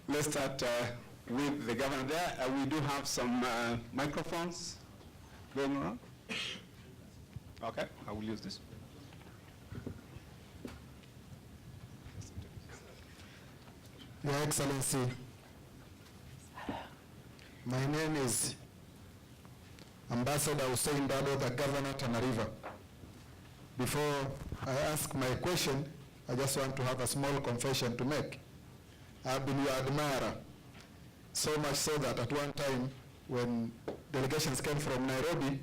Let's start with the governor there. We do have some microphones going around. Okay, I will use this. Your Excellency, my name is Ambassador Hussein Dado, the Governor Tana River. Before I ask my question, I just want to have a small confession to make. I've been your admirer, so much so that at one time when delegations came from Nairobi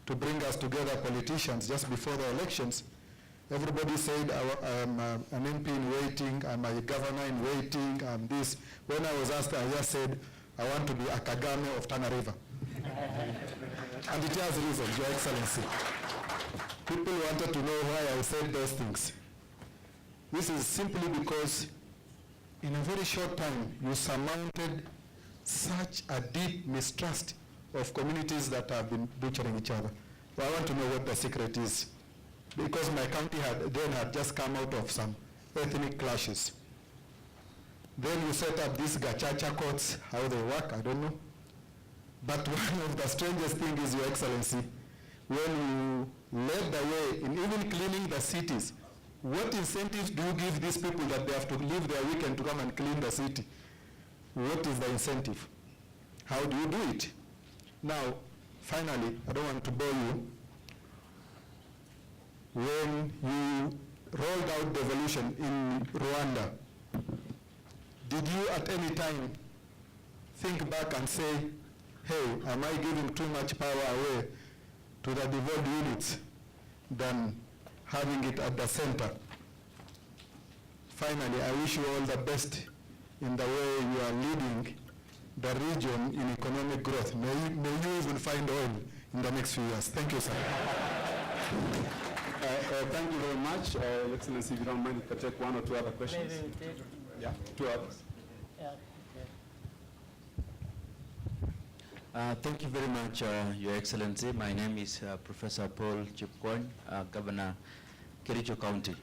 to bring us together, politicians, just before the elections, everybody said, I'm an MP in waiting, I'm a governor in waiting, I'm this. When I was asked, I just said, I want to be a Kagame of Tana River. And it has reasons, Your Excellency. People wanted to know why I said those things. This is simply because in a very short time, you surmounted such a deep mistrust of communities that have been butchering each other. So I want to know what the secret is. Because my county had just come out of some ethnic clashes. Then you set up these gachacha courts, how they work, I don't know. But one of the strangest things is, Your Excellency, when you led the way in even cleaning the cities, what incentives do you give these people that they have to leave their weekend to come and clean the city? What is the incentive? How do you do it? Now, finally, I don't want to bore you. When you rolled out devolution in Rwanda, did you at any time think back and say, hey, am I giving too much power away to the devolved units than having it at the center? Finally, I wish you all the best in the way you are leading the region in economic growth. May you even find oil in the next few years. Thank you, sir. Thank you very much. Excellency, if you don't mind, if I take one or two other questions. Maybe yeah, two others. Yeah. Thank you very much, Your Excellency. My name is Professor Paul Chipkwony, Governor, Kericho County.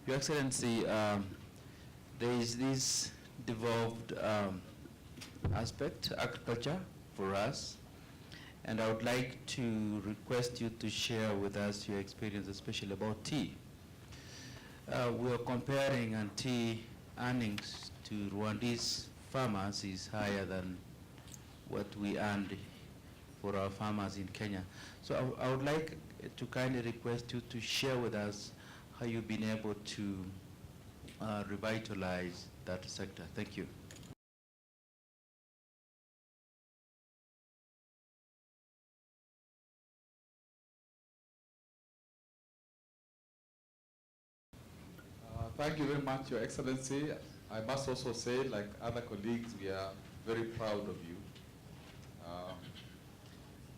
Your Excellency, there is this devolved aspect, agriculture, for us. And I would like to request you to share with us your experience, especially about tea. We are comparing, and tea earnings to Rwandese farmers is higher than what we earned for our farmers in Kenya. So I would like to kindly request you to share with us how you've been able to revitalize that sector. Thank you. Thank you very much, Your Excellency. I must also say, like other colleagues, we are very proud of you.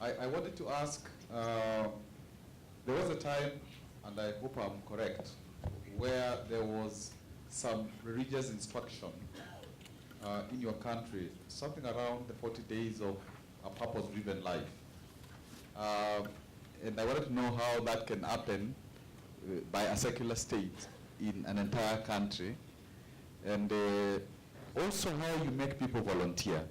I wanted to ask, there was a time, and I hope I'm correct, where there was some religious instruction in your country, something around the 40 days of a purpose-driven life. And I wanted to know how that can happen by a secular state in an entire country, and also how you make people volunteer.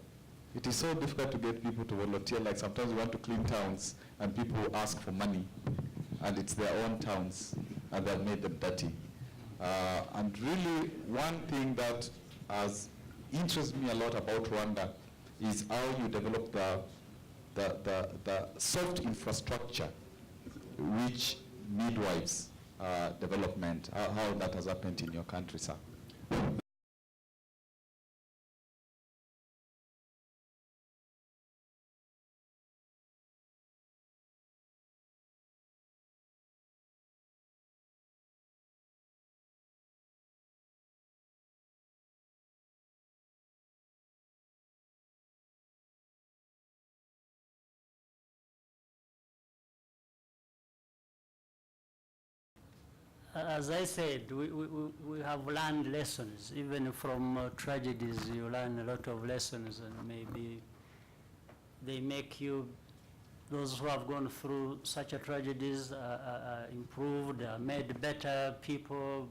It is so difficult to get people to volunteer. Like sometimes we want to clean towns and people ask for money, and it's their own towns and they've made them dirty. And really one thing that has interested me a lot about Rwanda is how you develop the soft infrastructure, which midwives development, how that has happened in your country, sir. As I said, we have learned lessons. Even from tragedies, you learn a lot of lessons, and maybe they make you, those who have gone through such a tragedies, improved, made better people,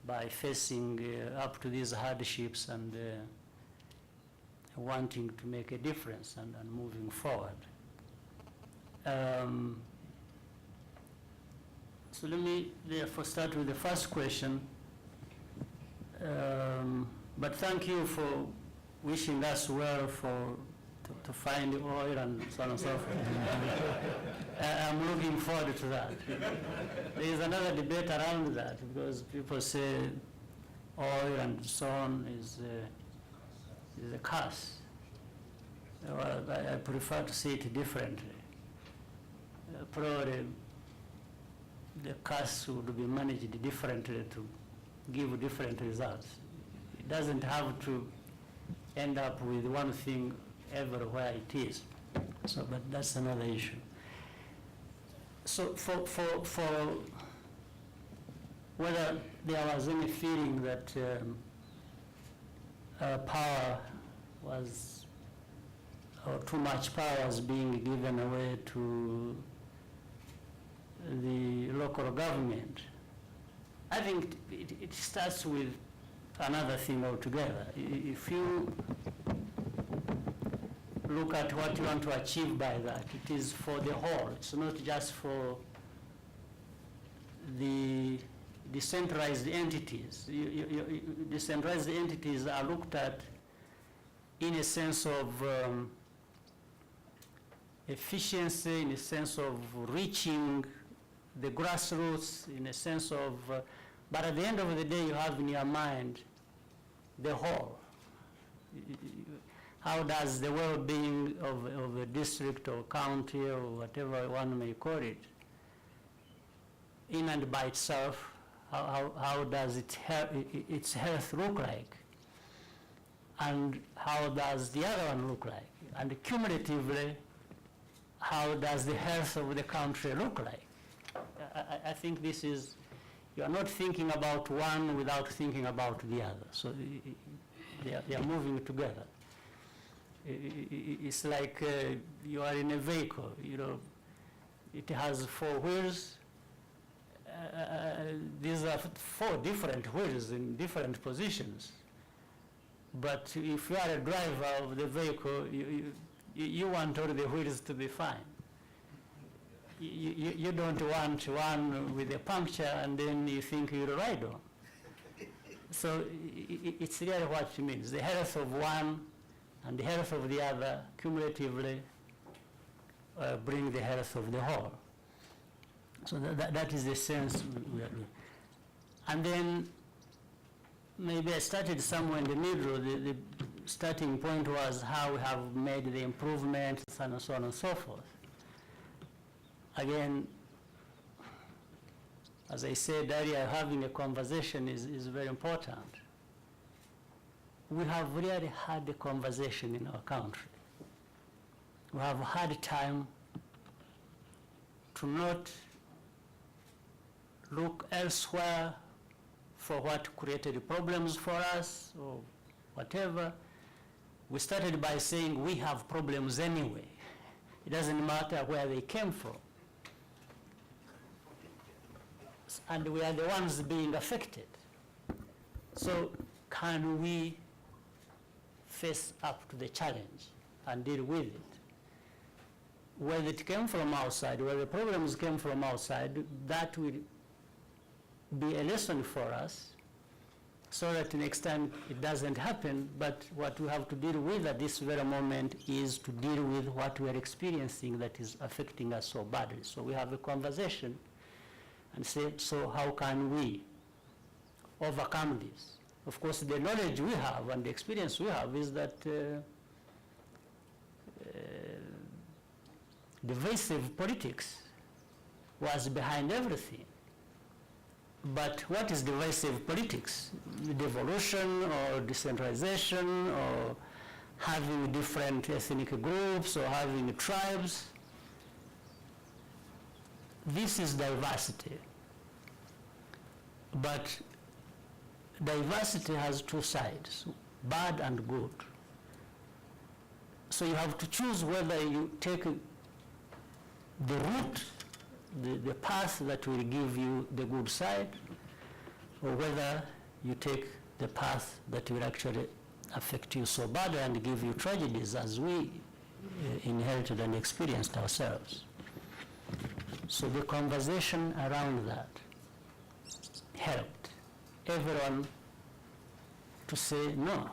by facing up to these hardships and wanting to make a difference and moving forward. So let me therefore start with the first question. But thank you for wishing us well to find oil and so on and so forth. I'm looking forward to that. There is another debate around that because people say oil and so on is a curse. Well, I prefer to see it differently. Probably the curse would be managed differently to give different results. It doesn't have to end up with one thing everywhere it is. So, but that's another issue. So for whether there was any feeling that power was, or too much power was being given away to the local government, I think it starts with another thing altogether. If you look at what you want to achieve by that, it is for the whole. It's not just for the decentralized entities. Decentralized entities are looked at in a sense of efficiency, in a sense of reaching the grassroots, in a sense of, but at the end of the day, you have in your mind the whole. How does the well-being of a district or county or whatever one may call it, in and by itself, how does its health look like? And how does the other one look like? And cumulatively, how does the health of the country look like? I think this is, you are not thinking about one without thinking about the other. So they are moving together. It's like you are in a vehicle, you know, it has 4 wheels. These are 4 different wheels in different positions. But if you are a driver of the vehicle, you want all the wheels to be fine. You don't want one with a puncture and then you think you'll ride on. So it's really what it means. The health of one and the health of the other cumulatively bring the health of the whole. So that is the sense we are doing. And then maybe I started somewhere in the middle. The starting point was how we have made the improvements and so on and so forth. Again, as I said earlier, having a conversation is very important. We have really had a conversation in our country. We have had time to not look elsewhere for what created problems for us or whatever. We started by saying we have problems anyway. It doesn't matter where they came from. And we are the ones being affected. So can we face up to the challenge and deal with it? Whether it came from outside, whether the problems came from outside, that will be a lesson for us so that next time it doesn't happen. But what we have to deal with at this very moment is to deal with what we are experiencing that is affecting us so badly. So we have a conversation and say, so how can we overcome this? Of course, the knowledge we have and the experience we have is that divisive politics was behind everything. But what is divisive politics? Devolution or decentralization or having different ethnic groups or having tribes? This is diversity. But diversity has 2 sides, bad and good. So you have to choose whether you take the route, the path that will give you the good side, or whether you take the path that will actually affect you so badly and give you tragedies as we inherited and experienced ourselves. So the conversation around that helped everyone to say no.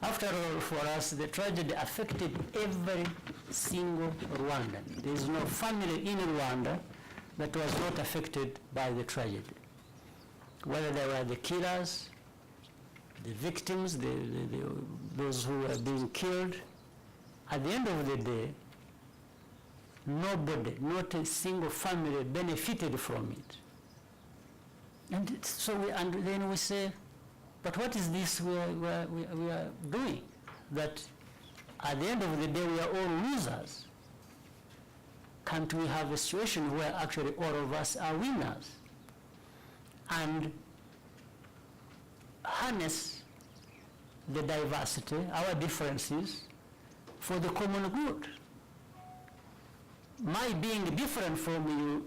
After all, for us, the tragedy affected every single Rwandan. There is no family in Rwanda that was not affected by the tragedy. Whether they were the killers, the victims, those who were being killed, at the end of the day, nobody, not a single family benefited from it. And so then we say, but what is this we are doing? That at the end of the day we are all losers. Can't we have a situation where actually all of us are winners? And harness the diversity, our differences, for the common good. My being different from you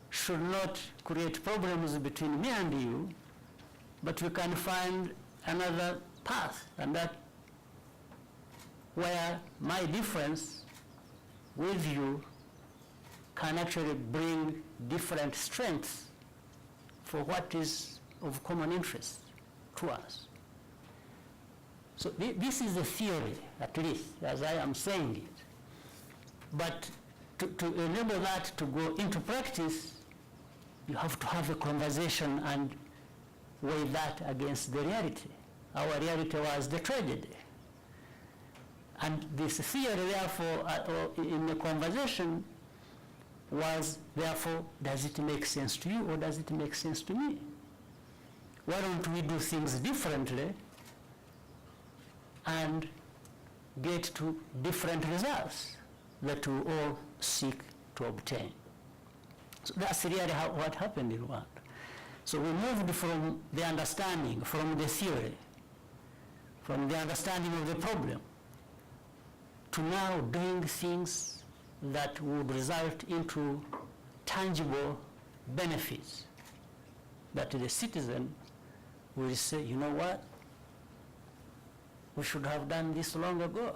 should not create problems between me and you, but we can find another path, and that where my difference with you can actually bring different strengths for what is of common interest to us. So this is the theory, at least, as I am saying it. But to enable that to go into practice, you have to have a conversation and weigh that against the reality. Our reality was the tragedy. And this theory, therefore, in the conversation was, therefore, does it make sense to you or does it make sense to me? Why don't we do things differently and get to different results that we all seek to obtain? So that's really what happened in Rwanda. So we moved from the understanding, from the theory, from the understanding of the problem, to now doing things that would result into tangible benefits that the citizen will say, you know what, we should have done this long ago,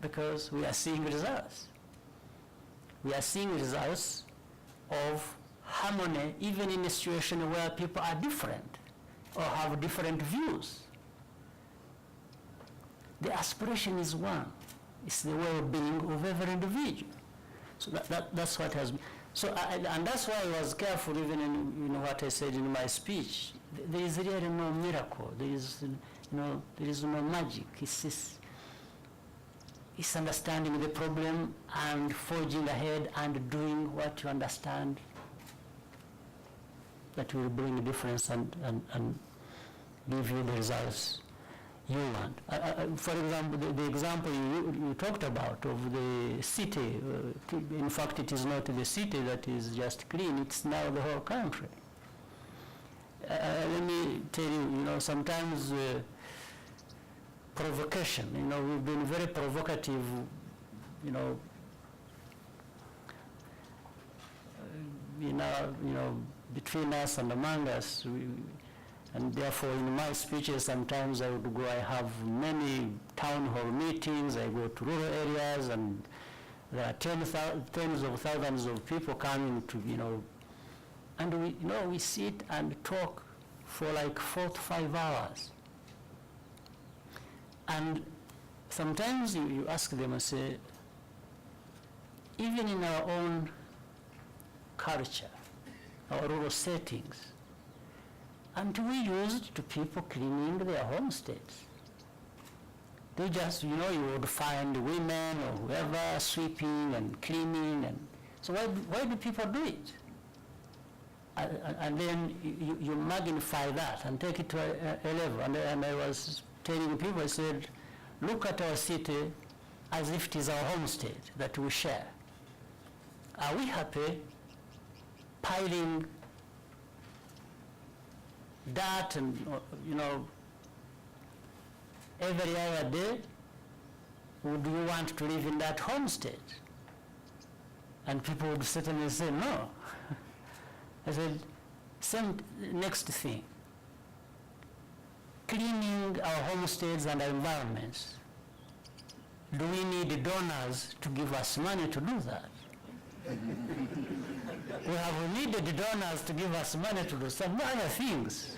because we are seeing results. We are seeing results of harmony, even in a situation where people are different or have different views. The aspiration is one. It's the well-being of every individual. So that's what has been. So and that's why I was careful even in what I said in my speech. There is really no miracle. There is no magic. It's understanding the problem and forging ahead and doing what you understand that will bring a difference and give you the results you want. For example, the example you talked about of the city, in fact it is not the city that is just clean, it's now the whole country. Let me tell you, sometimes provocation, we've been very provocative, between us and among us. And therefore, in my speeches, sometimes I would go, I have many town hall meetings, I go to rural areas, and there are tens of thousands of people coming to, and we sit and talk for like 4 to 5 hours. And sometimes you ask them and say, even in our own culture, our rural settings, and we used to people cleaning their homesteads. They just, you would find women or whoever sweeping and cleaning, and so why do people do it? And then you magnify that and take it to a level. And I was telling people, I said, look at our city as if it is our homestead that we share. Are we happy piling dirt and, every other day? Would you want to live in that homestead? And people would certainly say no. I said, Next thing, cleaning our homesteads and our environments. Do we need donors to give us money to do that? We have needed donors to give us money to do some other things.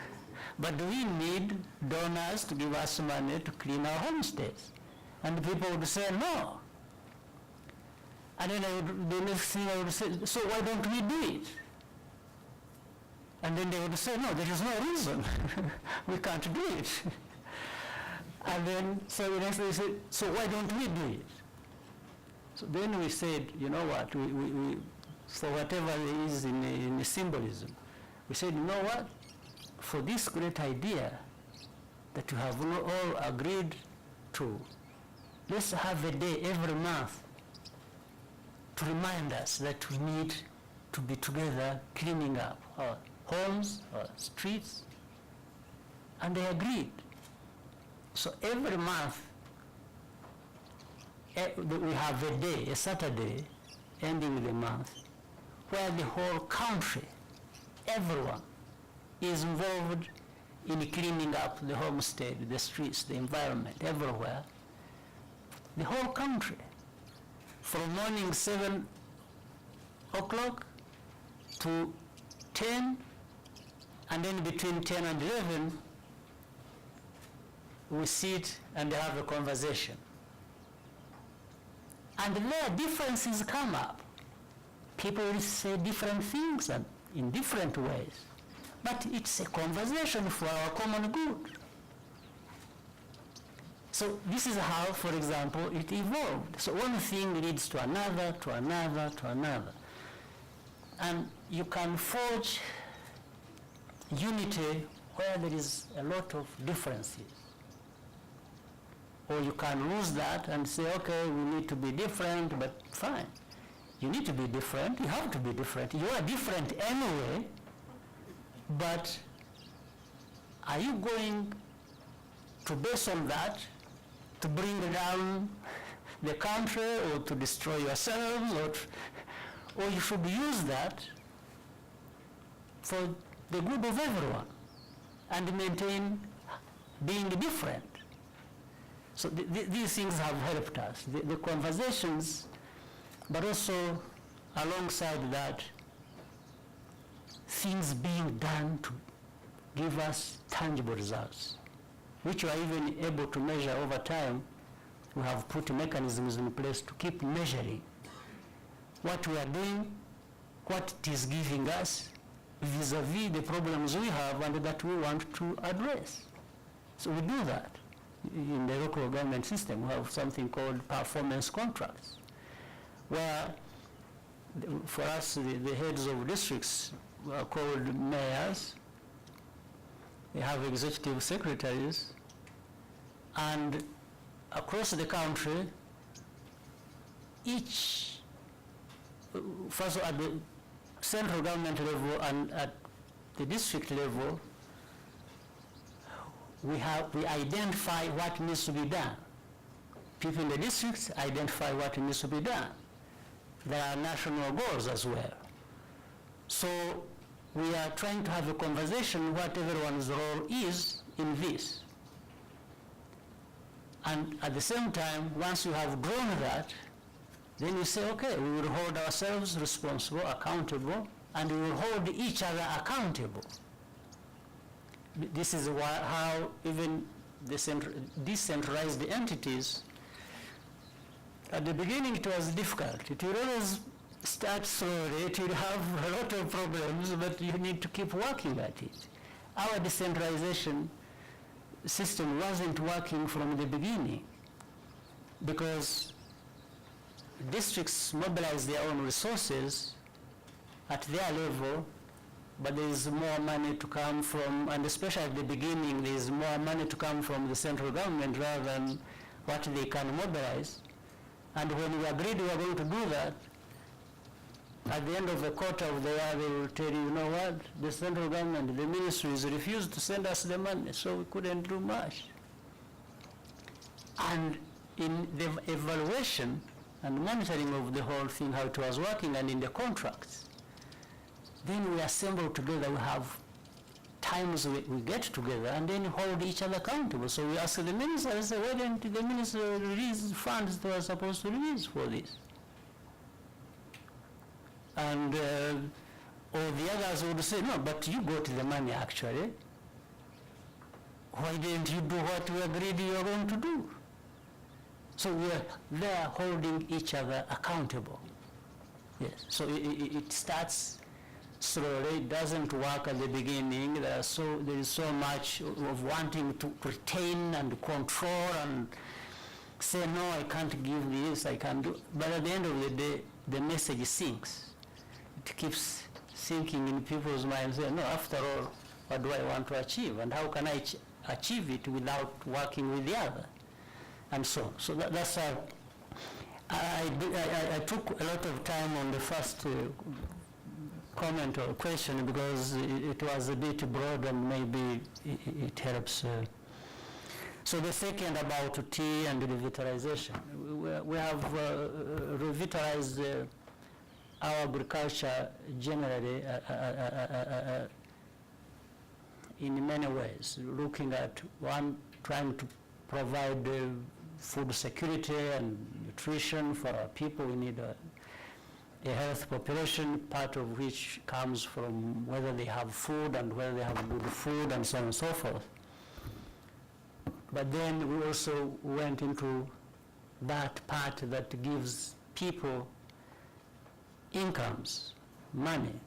But do we need donors to give us money to clean our homesteads? And people would say no. And then the next thing I would say, so why don't we do it? And then they would say, no, there is no reason. We can't do it. And then, so the next thing they said, so why don't we do it? So then we said, you know what, we for whatever there is in the symbolism, we said, you know what, for this great idea that we have all agreed to, let's have a day every month to remind us that we need to be together cleaning up our homes, our streets, and they agreed. So every month, we have a day, a Saturday, ending the month, where the whole country, everyone, is involved in cleaning up the homestead, the streets, the environment, everywhere. The whole country, from morning 7 o'clock to 10, and then between 10 and 11, we sit and have a conversation. And there differences come up. People will say different things and in different ways. But it's a conversation for our common good. So this is how, for example, it evolved. So one thing leads to another, to another, to another. And you can forge unity where there is a lot of differences. Or you can lose that and say, okay, we need to be different, but fine. You need to be different, you have to be different. You are different anyway, but are you going to base on that to bring down the country or to destroy yourselves, or you should use that for the good of everyone and maintain being different. So these things have helped us, the conversations, but also alongside that, things being done to give us tangible results, which we are even able to measure over time. We have put mechanisms in place to keep measuring what we are doing, what it is giving us vis-a-vis the problems we have and that we want to address. So we do that. In the local government system, we have something called performance contracts, where for us, the heads of districts are called mayors. They have executive secretaries, and across the country, each, first of all, at the central government level and at the district level, we identify what needs to be done. People in the districts identify what needs to be done. There are national goals as well. So we are trying to have a conversation what everyone's role is in this. And at the same time, once you have drawn that, then you say, okay, we will hold ourselves responsible, accountable, and we will hold each other accountable. This is how even decentralized entities, at the beginning it was difficult. It will always start slowly, it will have a lot of problems, but you need to keep working at it. Our decentralization system wasn't working from the beginning because districts mobilize their own resources at their level, but there is more money to come from, and especially at the beginning, there is more money to come from the central government rather than what they can mobilize. And when we agreed we are going to do that, at the end of the quarter of the year, they will tell you, you know what, the central government, the ministries refused to send us the money, so we couldn't do much. And in the evaluation and monitoring of the whole thing, how it was working, and in the contracts, then we assemble together, we have times we get together and then hold each other accountable. So we ask the minister, I say, why didn't the minister release funds they were supposed to release for this? And or the others would say, no, but you got the money actually. Why didn't you do what we agreed you were going to do? So we are there holding each other accountable. Yes, so it starts slowly. It doesn't work at the beginning. There is so much of wanting to retain and control and say, no, I can't give this, I can't do. But at the end of the day, the message sinks. It keeps sinking in people's minds. Say, no, after all, what do I want to achieve? And how can I achieve it without working with the other? And so on. So that's how I took a lot of time on the first comment or question because it was a bit broad and maybe it helps. So the second about tea and revitalization. We have revitalized our agriculture generally in many ways, looking at one, trying to provide food security and nutrition for our people. We need a healthy population, part of which comes from whether they have food and whether they have good food and so on and so forth. But then we also went into that part that gives people incomes, money,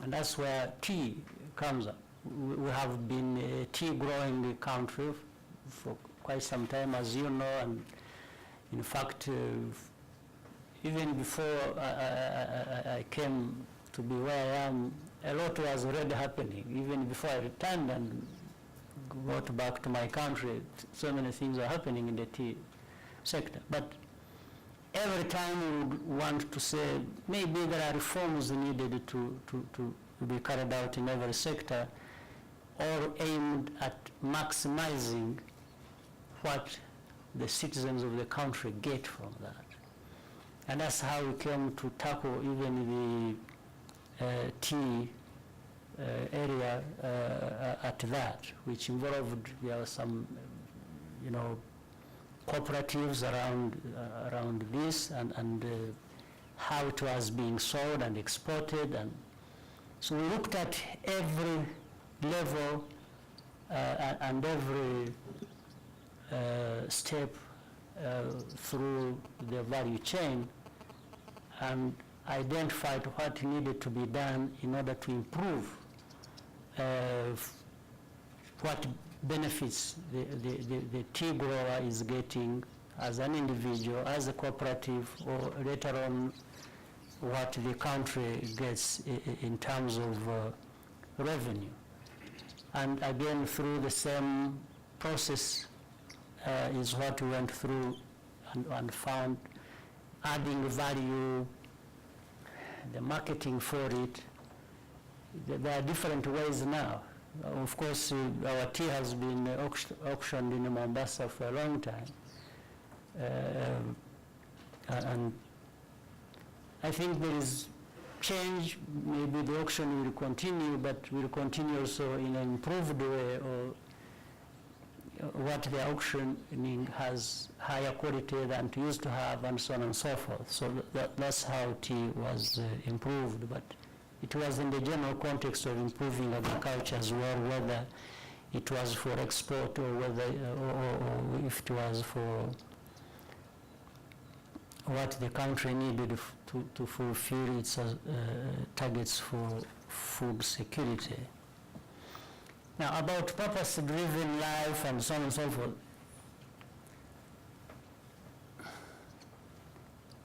and that's where tea comes up. We have been a tea growing country for quite some time, as you know, and in fact, even before I came to be where I am, a lot was already happening. Even before I returned and got back to my country, so many things are happening in the tea sector. But every time we would want to say, maybe there are reforms needed to be carried out in every sector, all aimed at maximizing what the citizens of the country get from that. And that's how we came to tackle even the tea area at that, which involved there were some, cooperatives around this and how it was being sold and exported. And so we looked at every level and every step through the value chain and identified what needed to be done in order to improve what benefits the tea grower is getting as an individual, as a cooperative, or later on what the country gets in terms of revenue. And again, through the same process is what we went through and found adding value, the marketing for it. There are different ways now. Of course, our tea has been auctioned in Mombasa for a long time. And I think there is change. Maybe the auction will continue, but will continue also in an improved way, or what the auctioning has higher quality than it used to have, and so on and so forth. So that's how tea was improved. But it was in the general context of improving agriculture as well, whether it was for export or whether, or if it was for what the country needed to fulfill its targets for food security. Now, about purpose-driven life and so on and so forth.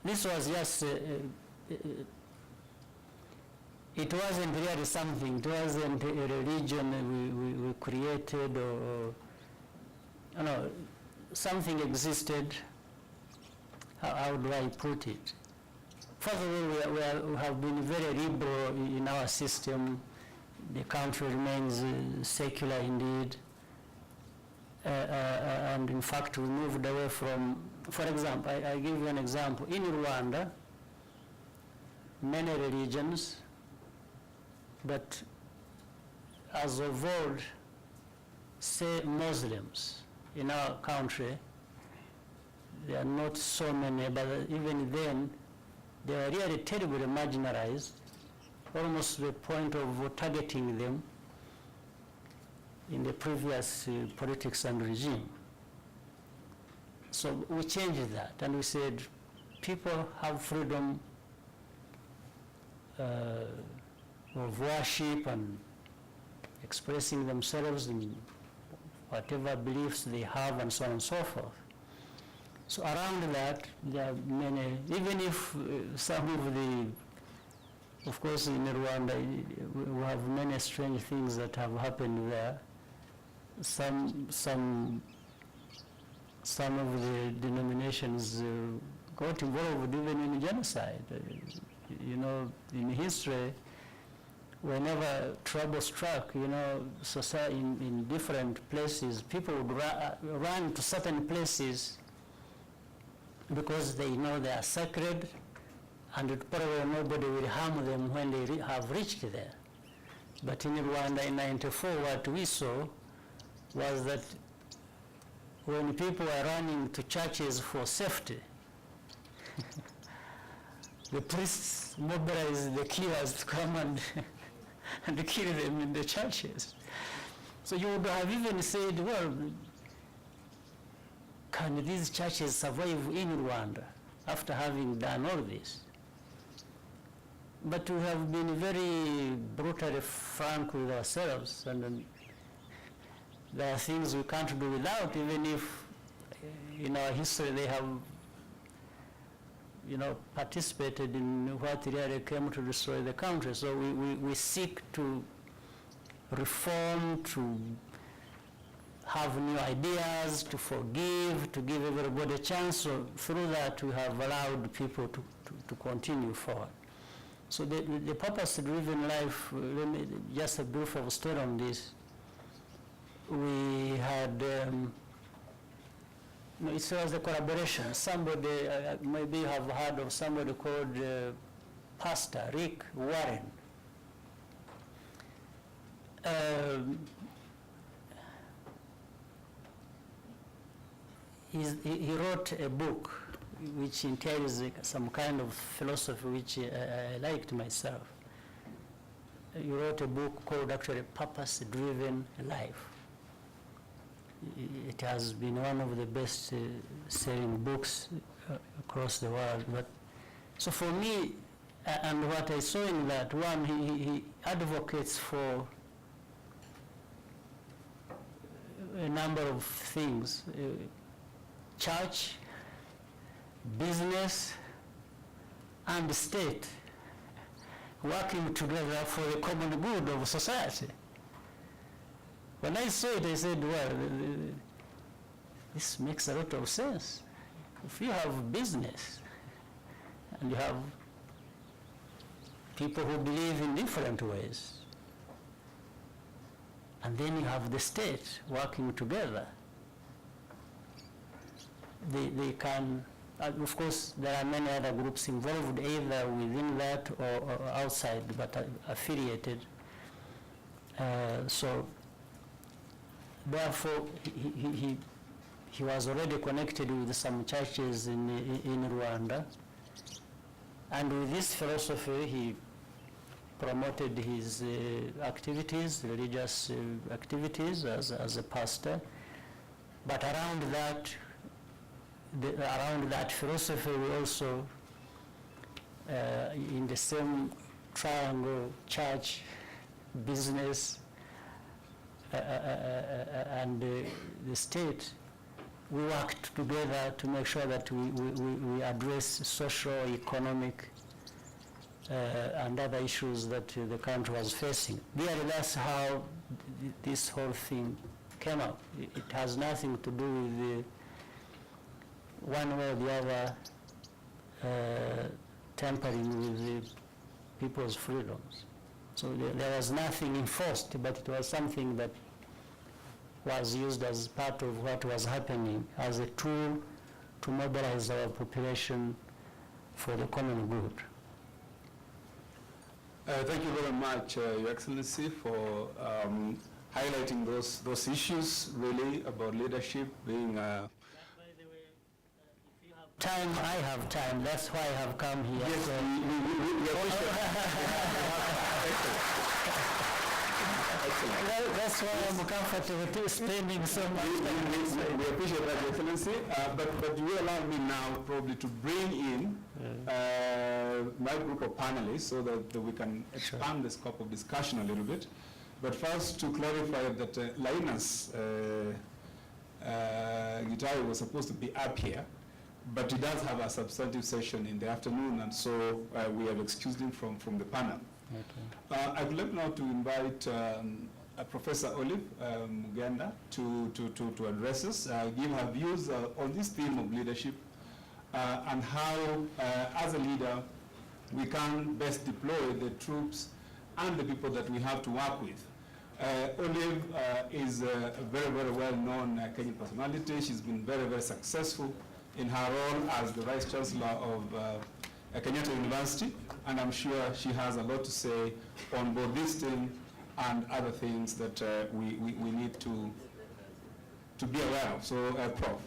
This was just, it wasn't really something, it wasn't a religion we created or something existed. How do I put it? First of all, we have been very liberal in our system. The country remains secular indeed. And in fact, we moved away from, for example, I give you an example. In Rwanda, many religions, but as of old, say Muslims in our country, there are not so many, but even then, they were really terribly marginalized, almost to the point of targeting them in the previous politics and regime. So we changed that, and we said people have freedom of worship and expressing themselves in whatever beliefs they have, and so on and so forth. So around that, there are many, even if some of the, of course in Rwanda, we have many strange things that have happened there. Some of the denominations got involved even in genocide. You know, in history, whenever trouble struck, you know, society in different places, people would run to certain places because they know they are sacred, and probably nobody will harm them when they have reached there. But in Rwanda in '94, what we saw was that when people were running to churches for safety, the priests mobilized the killers to come and kill them in the churches. So you would have even said, well, can these churches survive in Rwanda after having done all this? But we have been very brutally frank with ourselves, and there are things we can't do without, even if in our history they have, you know, participated in what really came to destroy the country. So we seek to reform, to have new ideas, to forgive, to give everybody a chance. So through that, we have allowed people to continue forward. So the purpose-driven life, let me just a brief of story on this. We had, it was a collaboration. Somebody, maybe you have heard of somebody called Pastor Rick Warren. He wrote a book which entails some kind of philosophy which I liked myself. He wrote a book called actually Purpose-Driven Life. It has been one of the best selling books across the world. But so for me, and what I saw in that one, he advocates for a number of things. Church, business, and state working together for the common good of society. When I saw it, I said, well, this makes a lot of sense. If you have business and you have people who believe in different ways, and then you have the state working together, they can, of course, there are many other groups involved either within that or outside, but affiliated. So therefore, he was already connected with some churches in Rwanda. And with this philosophy, he promoted his activities, religious activities as a pastor. But around that philosophy, we also, in the same triangle, church, business, and the state, we worked together to make sure that we address social, economic, and other issues that the country was facing. Really, that's how this whole thing came up. It has nothing to do with the one way or the other tampering with the people's freedoms. So there was nothing enforced, but it was something that was used as part of what was happening, as a tool to mobilize our population for the common good. Thank you very much, Your Excellency, for highlighting those issues really about leadership being. By the way, if you have time, I have time. That's why I have come here. Yes, So we appreciate that's why I'm comfortable to spending so much time. We appreciate that, Your Excellency. But you allow me now probably to bring in my group of panelists so that we can expand the scope of discussion a little bit. But first, to clarify that Linus Gitari was supposed to be up here, but he does have a substantive session in the afternoon, and so we have excused him from the panel. Okay. I would like now to invite Professor Olive Mugenda to address us, give her views on this theme of leadership and how, as a leader, we can best deploy the troops and the people that we have to work with. Olive is a very, very well-known Kenyan personality. She's been very, very successful in her role as the Vice Chancellor of Kenyatta University, and I'm sure she has a lot to say on both this thing and other things that we need to be aware of. So, Prof.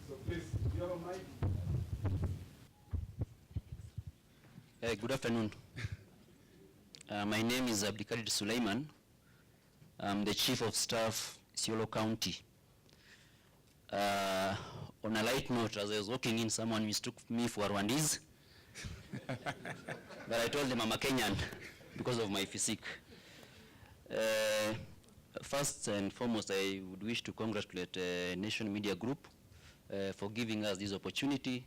So please, do you have a mic? Good afternoon. My name is Abdikadir Suleiman. I'm the Chief of Staff, Isiolo County. On a light note, as I was walking in, someone mistook me for Rwandese. But I told them I'm a Kenyan because of my physique. First and foremost, I would wish to congratulate Nation Media Group for giving us this opportunity.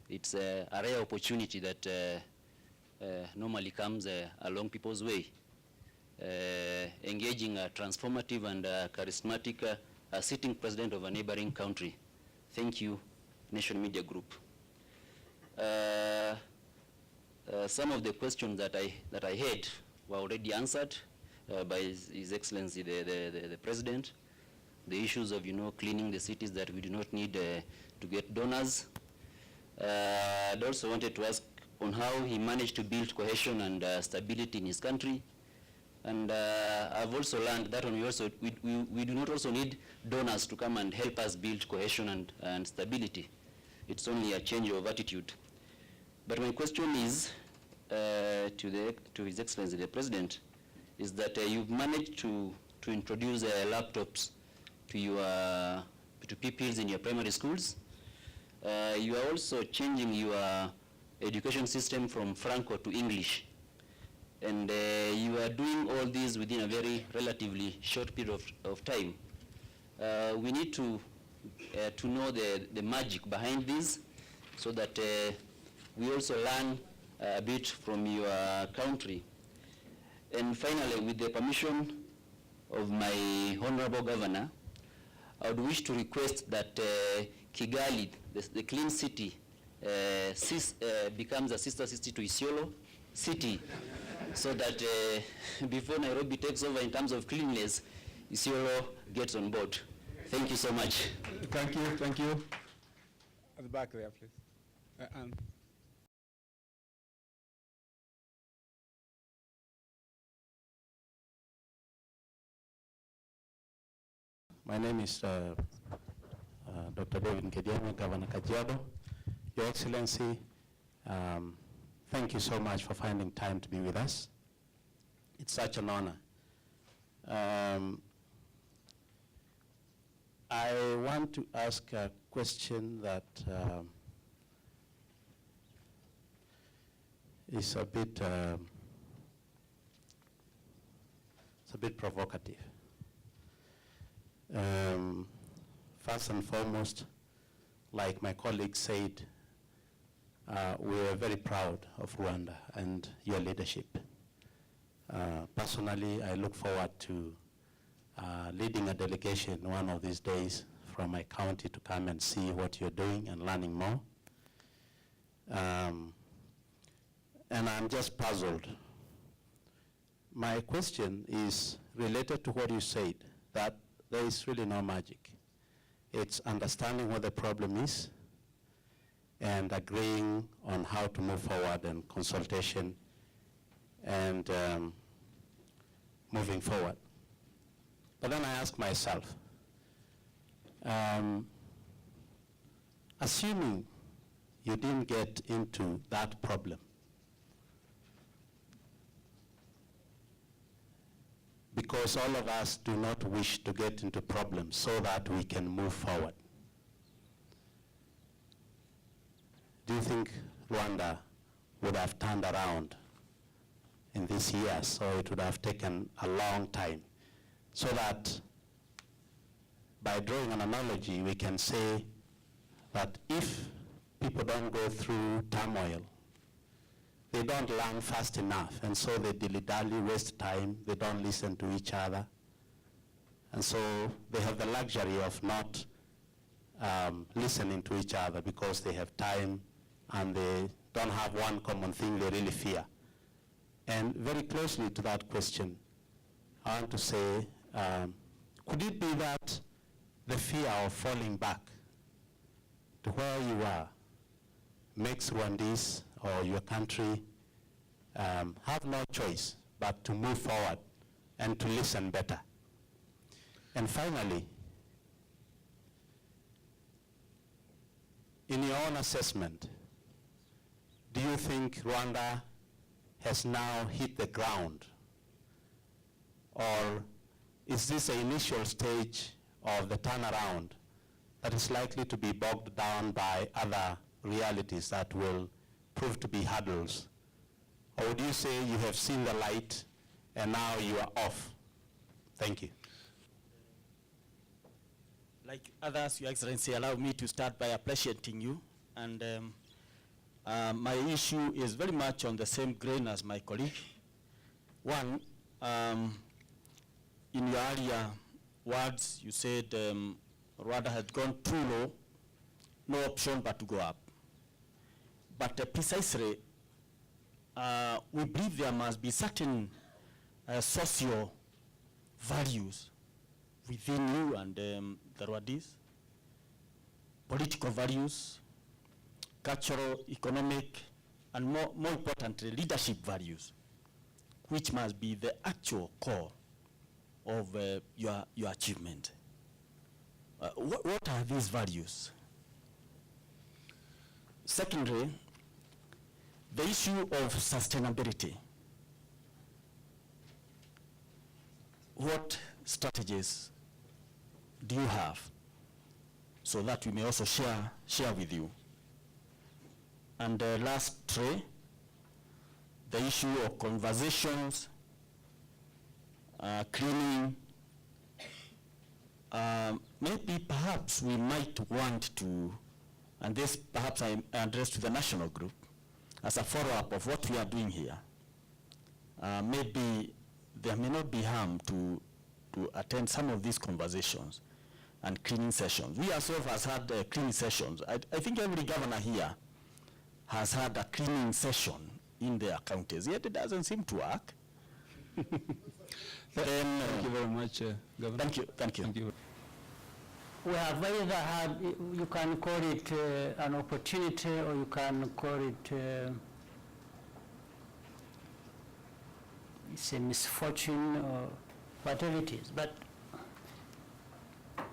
It's a rare opportunity that normally comes along people's way. Engaging a transformative and charismatic sitting president of a neighboring country. Thank you, Nation Media Group. Some of the questions that I had were already answered by His Excellency the President. The issues of cleaning the cities that we do not need to get donors. I also wanted to ask on how he managed to build cohesion and stability in his country. And I've also learned that we do not also need donors to come and help us build cohesion and stability. It's only a change of attitude. But my question is to His Excellency the President, is that you've managed to introduce laptops to pupils in your primary schools. You are also changing your education system from Franco to English. And you are doing all this within a very relatively short period of time. We need to know the magic behind this so that we also learn a bit from your country. And finally, with the permission of my honorable governor, I would wish to request that Kigali, the clean city, becomes a sister city to Isiolo city, so that before Nairobi takes over in terms of cleanliness, Isiolo gets on board. Thank you so much. Thank you, thank you. At the back there, please. My name is Dr. David Nkediame, Governor Kajiado. Your Excellency, thank you so much for finding time to be with us. It's such an honor. I want to ask a question that is a bit provocative. First and foremost, like my colleague said, we are very proud of Rwanda and your leadership. Personally, I look forward to leading a delegation one of these days from my county to come and see what you're doing and learning more. And I'm just puzzled. My question is related to what you said, that there is really no magic. It's understanding what the problem is and agreeing on how to move forward and consultation and moving forward. But then I ask myself, assuming you didn't get into that problem, because all of us do not wish to get into problems so that we can move forward. Do you think Rwanda would have turned around in these years, or it would have taken a long time? So that by drawing an analogy, we can say that if people don't go through turmoil, they don't learn fast enough, and so they dilly-dally, waste time, they don't listen to each other. And so they have the luxury of not listening to each other because they have time and they don't have one common thing they really fear. And very closely to that question, I want to say, could it be that the fear of falling back to where you are makes Rwandese or your country have no choice but to move forward and to listen better? And finally, in your own assessment, do you think Rwanda has now hit the ground? Or is this an initial stage of the turnaround that is likely to be bogged down by other realities that will prove to be hurdles? Or would you say you have seen the light and now you are off? Thank you. Like others, Your Excellency, allow me to start by appreciating you. And my issue is very much on the same grain as my colleague. One, in your earlier words, you said Rwanda had gone too low, no option but to go up. But precisely, we believe there must be certain social values within you and the Rwandese, political values, cultural, economic, and more importantly, leadership values, which must be the actual core of your achievement. What are these values? Secondly, the issue of sustainability. What strategies do you have so that we may also share with you? And lastly, the issue of conversations, cleaning. Maybe perhaps we might want to, and this perhaps I address to the national group, as a follow-up of what we are doing here. Maybe there may not be harm to attend some of these conversations and cleaning sessions. We ourselves have had cleaning sessions. I think every governor here has had a cleaning session in their counties, yet it doesn't seem to work. Thank you very much, Governor. Thank you. Thank you. We have either had, you can call it an opportunity, or you can call it it's a misfortune, or whatever it is. But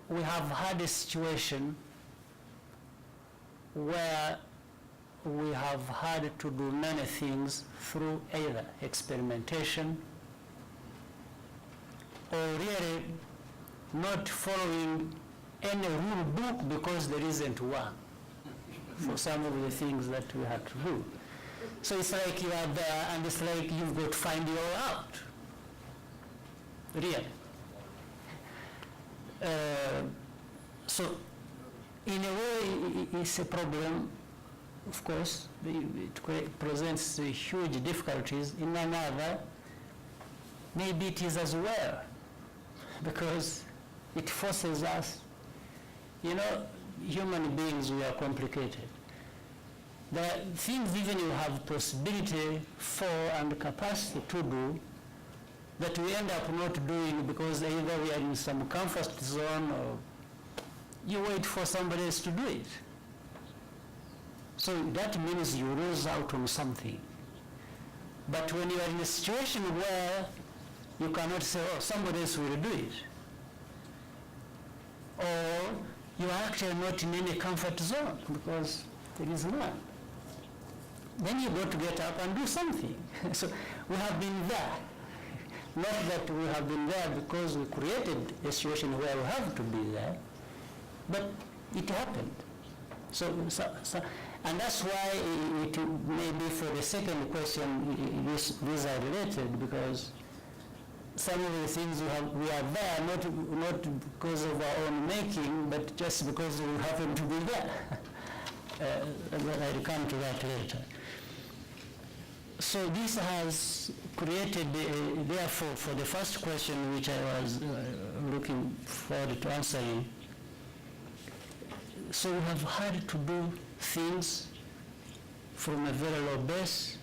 we have had a situation where we have had to do many things through either experimentation or really not following any rule book because there isn't one for some of the things that we had to do. So it's like you are there and it's like you've got to find it all out. Really. So in a way, it's a problem, of course. It presents huge difficulties. In another, maybe it is as well, because it forces us, you know, human beings, we are complicated. There are things even you have possibility for and capacity to do that we end up not doing because either we are in some comfort zone or you wait for somebody else to do it. So that means you lose out on something. But when you are in a situation where you cannot say, oh, somebody else will do it, or you are actually not in any comfort zone because there is none, then you got to get up and do something. So we have been there. Not that we have been there because we created a situation where we have to be there, but it happened. So and that's why it maybe for the second question, these are related, because some of the things we are there not because of our own making, but just because we happen to be there. I'll come to that later. So this has created, therefore, for the first question which I was looking forward to answering, so we have had to do things from a very low base,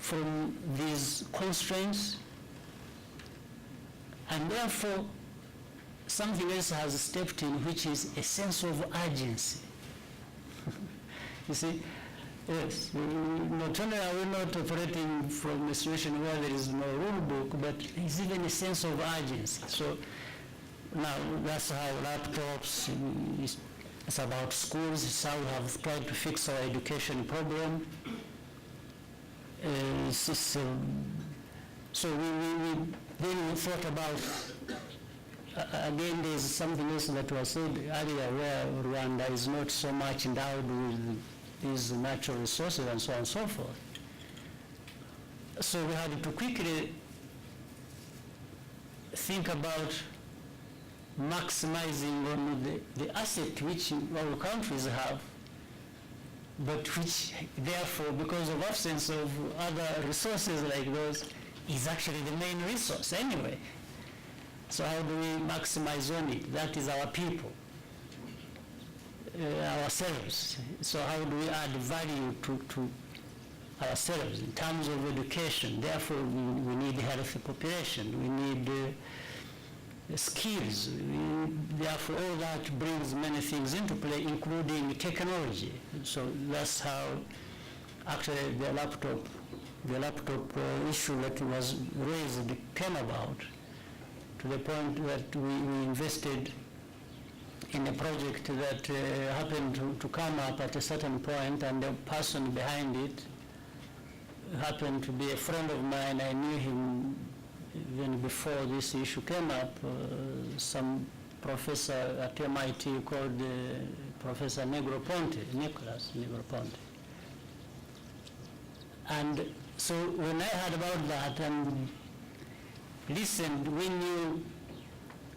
from these constraints, and therefore something else has stepped in, which is a sense of urgency. You see? Yes, not only are we not operating from a situation where there is no rule book, but there's even a sense of urgency. So now that's how laptops, it's about schools, it's how we have tried to fix our education problem. So then we thought about, again, there's something else that was said earlier where Rwanda is not so much endowed with these natural resources and so on and so forth. So we had to quickly think about maximizing on the asset which our countries have, but which therefore, because of absence of other resources like those, is actually the main resource anyway. So how do we maximize on it? That is our people. Ourselves. So how do we add value to ourselves in terms of education? Therefore, we need a healthy population. We need skills. Therefore, all that brings many things into play, including technology. So that's how actually the laptop issue that was raised came about, to the point that we invested in a project that happened to come up at a certain point, and the person behind it happened to be a friend of mine. I knew him even before this issue came up, some professor at MIT called Professor Nicholas Negroponte. And so when I heard about that and listened, we knew,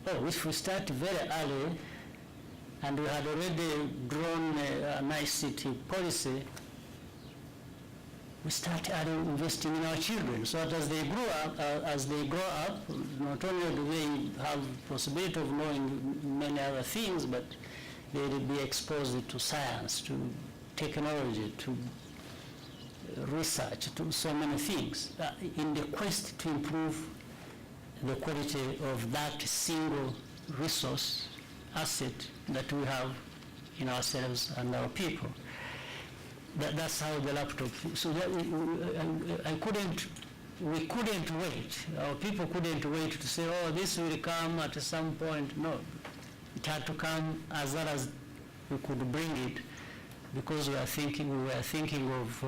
oh, if we start very early, and we had already drawn a ICT policy, we started investing in our children, so that as they grow up, not only do they have possibility of knowing many other things, but they will be exposed to science, to technology, to research, to so many things, in the quest to improve the quality of that single resource asset that we have in ourselves and our people. That's how the laptop. So that we couldn't wait. Our people couldn't wait to say, oh, this will come at some point. No, it had to come as well as we could bring it, because we were thinking of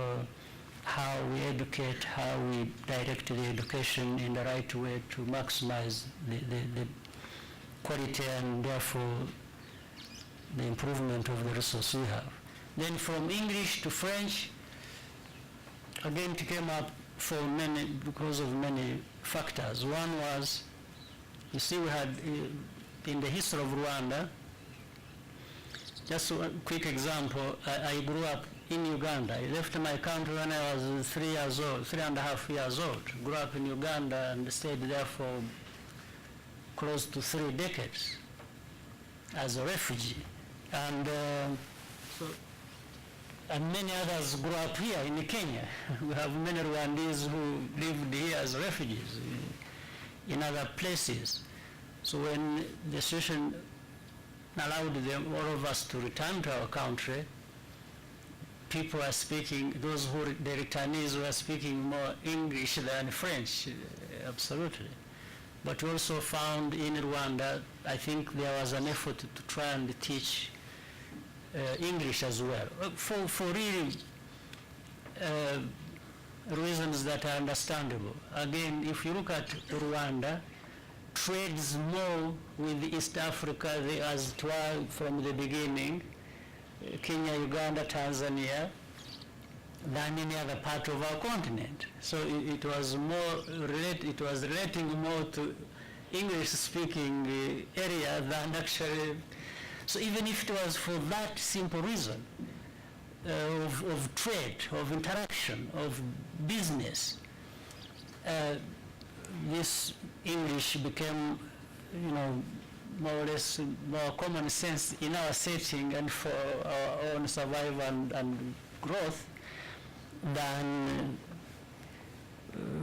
how we educate, how we direct the education in the right way to maximize the quality and therefore the improvement of the resource we have. Then from English to French, again it came up because of many factors. One was, you see, we had in the history of Rwanda, just a quick example, I grew up in Uganda. I left my country when I was 3 years old, 3.5 years old. Grew up in Uganda and stayed there for close to 3 decades as a refugee. And and many others grew up here in Kenya. We have many Rwandese who lived here as refugees in other places. So when the situation allowed them, all of us, to return to our country, people are speaking, the returnees were speaking more English than French, absolutely. But we also found in Rwanda, I think there was an effort to try and teach English as well, for really reasons that are understandable. Again, if you look at Rwanda, trades more with East Africa as it was from the beginning, Kenya, Uganda, Tanzania, than any other part of our continent. So it was relating more to English-speaking area than actually. So even if it was for that simple reason of trade, of interaction, of business, this English became, more or less more common sense in our setting and for our own survival and growth than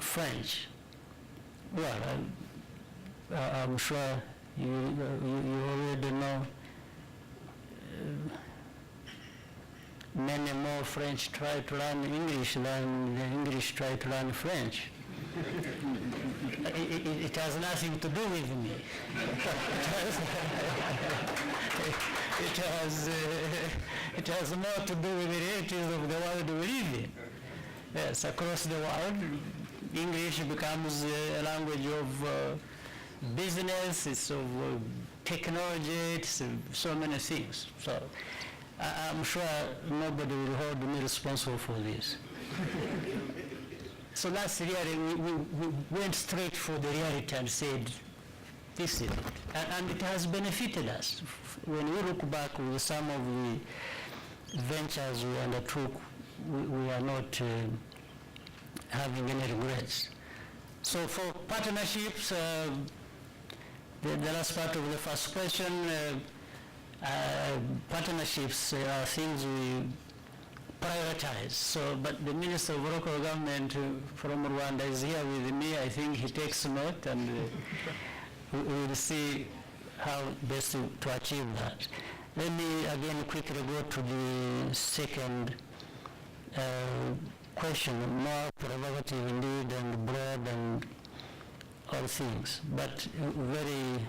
French. Well, I'm sure you already know many more French try to learn English than the English try to learn French. It has nothing to do with me. It has more to do with the realities of the world we live in. Yes, across the world, English becomes a language of business, it's of technology, it's so many things. So I'm sure nobody will hold me responsible for this. So that's really, we went straight for the reality and said, this is it. And it has benefited us. When we look back with some of the ventures we undertook, we are not having any regrets. So for partnerships, the last part of the first question, partnerships are things we prioritize. So, but the Minister of Local Government from Rwanda is here with me. I think he takes note, and we will see how best to achieve that. Let me again quickly go to the second question, more provocative indeed and broad and all things, but very,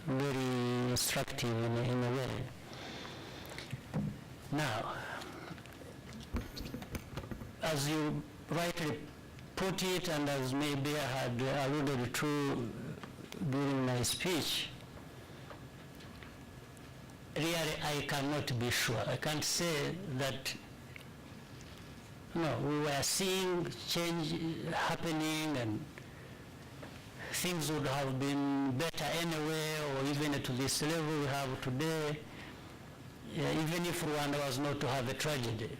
very instructive in a way. Now, as you rightly put it, and as maybe I had alluded to during my speech, really I cannot be sure. I can't say that, no, we were seeing change happening and things would have been better anyway, or even to this level we have today, even if Rwanda was not to have a tragedy.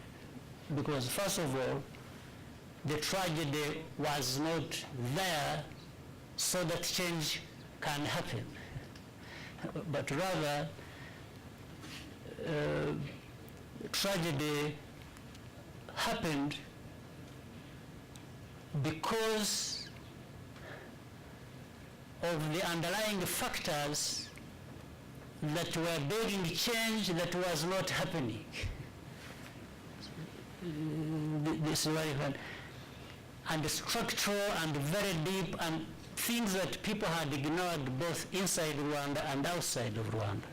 Because first of all, the tragedy was not there so that change can happen, but rather tragedy happened because of the underlying factors that were begging change that was not happening. This is very hard. And structural and very deep, and things that people had ignored both inside Rwanda and outside of Rwanda.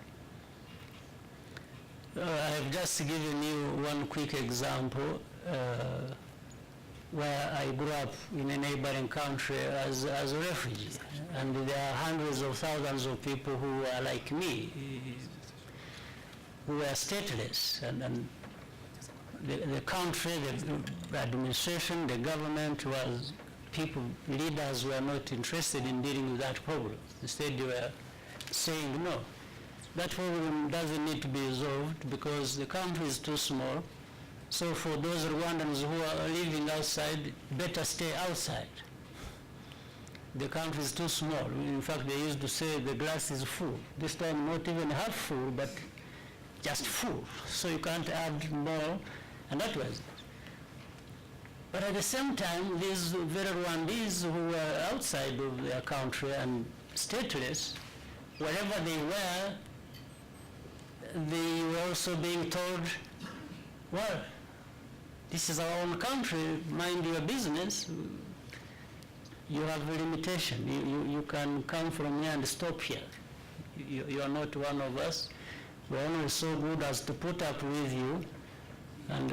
I have just given you one quick example where I grew up in a neighboring country as a refugee, and there are hundreds of thousands of people who are like me, who are stateless, and the country, the administration, the government leaders were not interested in dealing with that problem. Instead, they were saying no. That problem doesn't need to be resolved because the country is too small. So for those Rwandans who are living outside, better stay outside. The country is too small. In fact, they used to say the glass is full. This time not even half full, but just full. So you can't add more, and that was it. But at the same time, these very Rwandese who were outside of their country and stateless, wherever they were also being told, well, this is our own country, mind your business. You have a limitation. You can come from here and stop here. You are not one of us. We're only so good as to put up with you and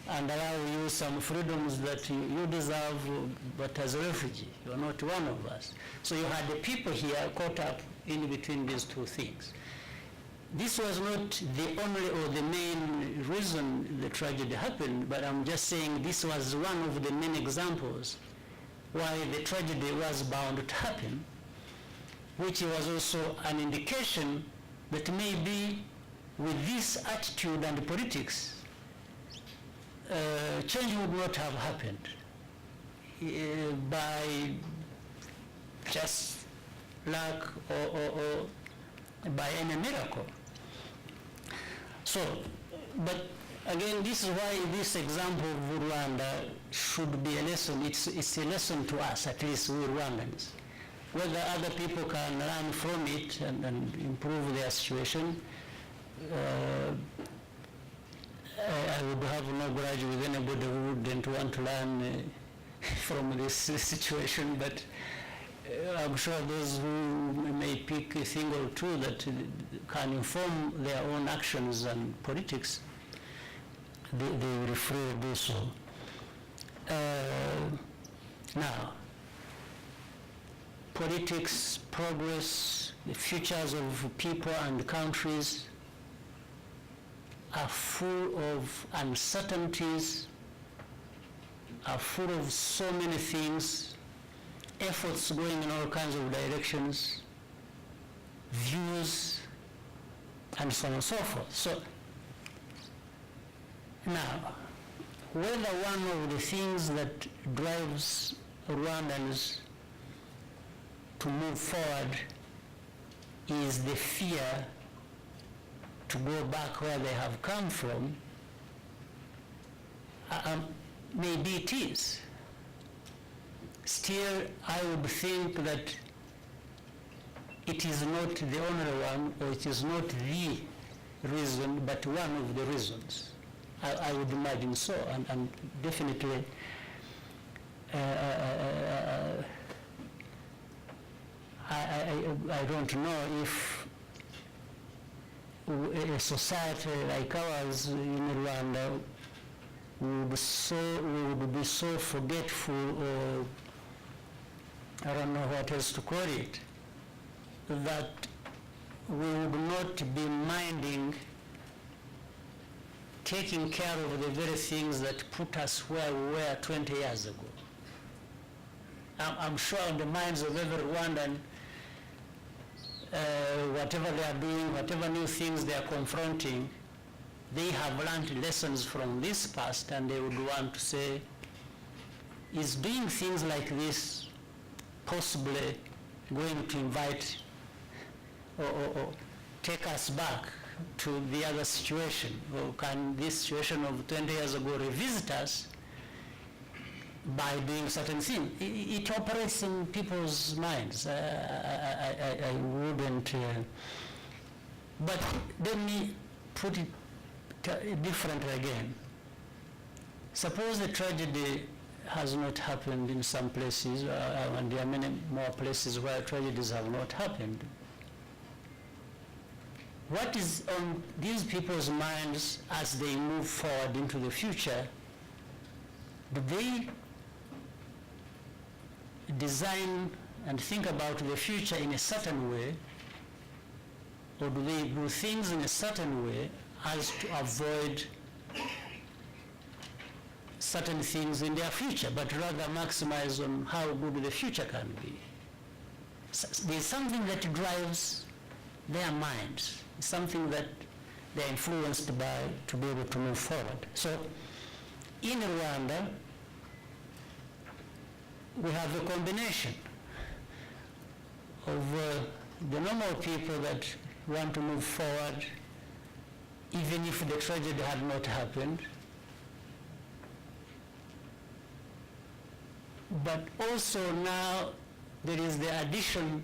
allow you some freedoms that you deserve, but as a refugee, you're not one of us. So you had the people here caught up in between these two things. This was not the only or the main reason the tragedy happened, but I'm just saying this was one of the main examples why the tragedy was bound to happen, which was also an indication that maybe with this attitude and politics, change would not have happened by just luck or by any miracle. So, but again, this is why this example of Rwanda should be a lesson. It's a lesson to us, at least we Rwandans. Whether other people can learn from it and improve their situation, I would have no grudge with anybody who wouldn't want to learn from this situation, but I'm sure those who may pick a thing or two that can inform their own actions and politics, they will freely do so. Now, politics, progress, the futures of people and countries are full of uncertainties, are full of so many things, efforts going in all kinds of directions, views, and so on and so forth. So now, whether one of the things that drives Rwandans to move forward is the fear to go back where they have come from, maybe it is. Still, I would think that it is not the only one, or it is not the reason, but one of the reasons. I would imagine so, and definitely I don't know if a society like ours in Rwanda would be so forgetful, or I don't know what else to call it, that we would not be minding taking care of the very things that put us where we were 20 years ago. I'm sure in the minds of every Rwandan, whatever they are doing, whatever new things they are confronting, they have learned lessons from this past, and they would want to say, is doing things like this possibly going to invite or take us back to the other situation? Or can this situation of 20 years ago revisit us by doing certain things? It operates in people's minds. I wouldn't, but let me put it differently again. Suppose the tragedy has not happened in some places, and there are many more places where tragedies have not happened. What is on these people's minds as they move forward into the future? Do they design and think about the future in a certain way, or do they do things in a certain way as to avoid certain things in their future, but rather maximize on how good the future can be? there's something that drives their minds, something that they're influenced by to be able to move forward. So in Rwanda, we have a combination of the normal people that want to move forward, even if the tragedy had not happened, but also now there is the additional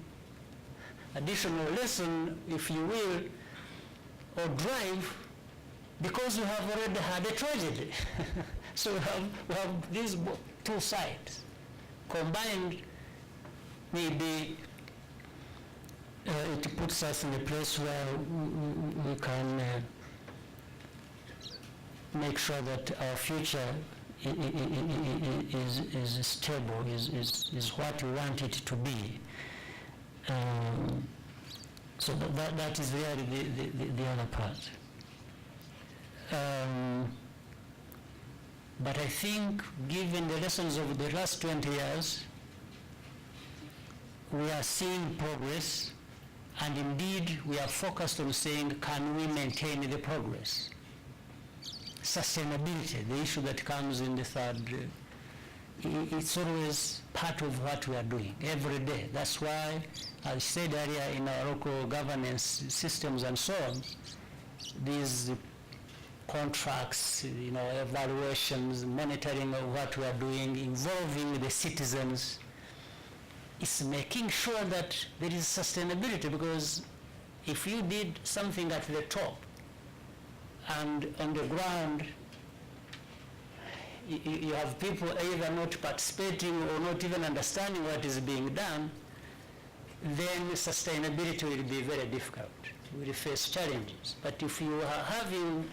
lesson, if you will, or drive, because we have already had a tragedy. So we have these two sides combined. Maybe it puts us in a place where we can make sure that our future is stable, is what we want it to be. So that is really the other part. But I think, given the lessons of the last 20 years, we are seeing progress, and indeed we are focused on saying, can we maintain the progress? Sustainability, the issue that comes in the third, it's always part of what we are doing every day. That's why, as I said earlier, in our local governance systems and so on, these contracts, evaluations, monitoring of what we are doing, involving the citizens, is making sure that there is sustainability, because if you did something at the top and on the ground you have people either not participating or not even understanding what is being done, then sustainability will be very difficult. We will face challenges. But if you are having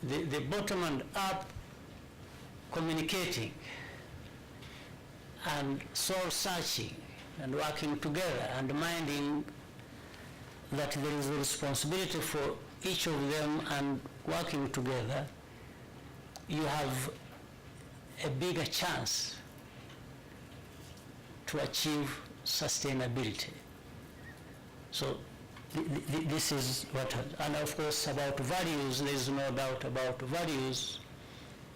the bottom and up communicating and soul searching and working together and minding that there is a responsibility for each of them and working together, you have a bigger chance to achieve sustainability. So this is what, and of course about values, there is no doubt about values.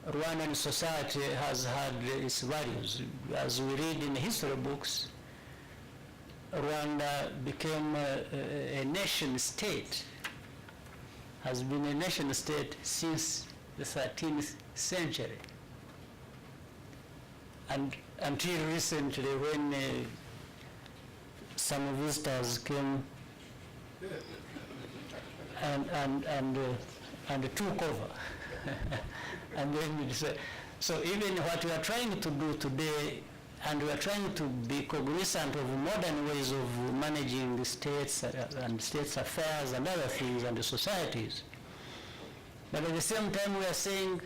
Rwandan society has had its values. As we read in history books, Rwanda became a nation state, has been a nation state since the 13th century. And until recently, when some visitors came and took over. And then we say, so even what we are trying to do today, and we are trying to be cognizant of modern ways of managing the states and states' affairs and other things and the societies. But at the same time, we are saying,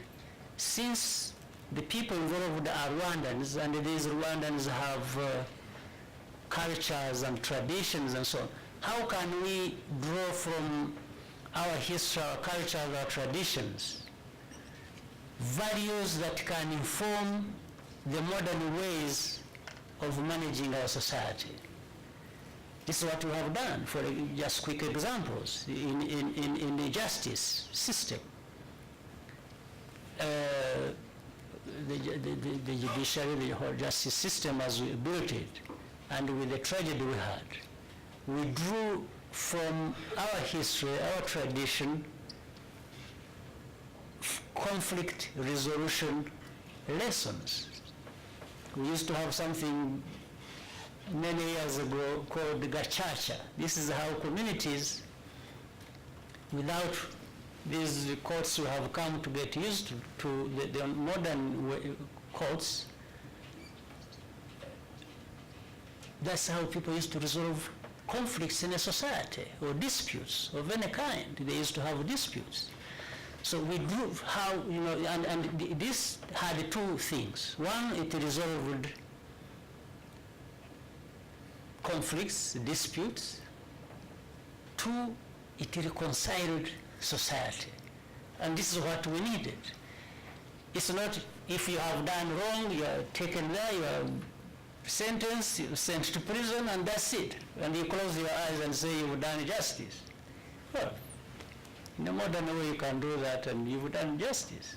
since the people involved are Rwandans, and these Rwandans have cultures and traditions and so on, how can we draw from our history, our culture, our traditions, values that can inform the modern ways of managing our society? This is what we have done. For just quick examples, in the justice system, the judiciary, the whole justice system as we built it, and with the tragedy we had, we drew from our history, our tradition, conflict resolution lessons. We used to have something many years ago called gachacha. This is how communities, without these courts we have come to get used to the modern courts, that's how people used to resolve conflicts in a society, or disputes of any kind. They used to have disputes. So we drew how, and this had two things. One, it resolved conflicts, disputes. Two, it reconciled society. And this is what we needed. It's not if you have done wrong, you are taken there, you are sentenced, you're sent to prison, and that's it. And you close your eyes and say you've done justice. Well, in a modern way you can do that and you've done justice.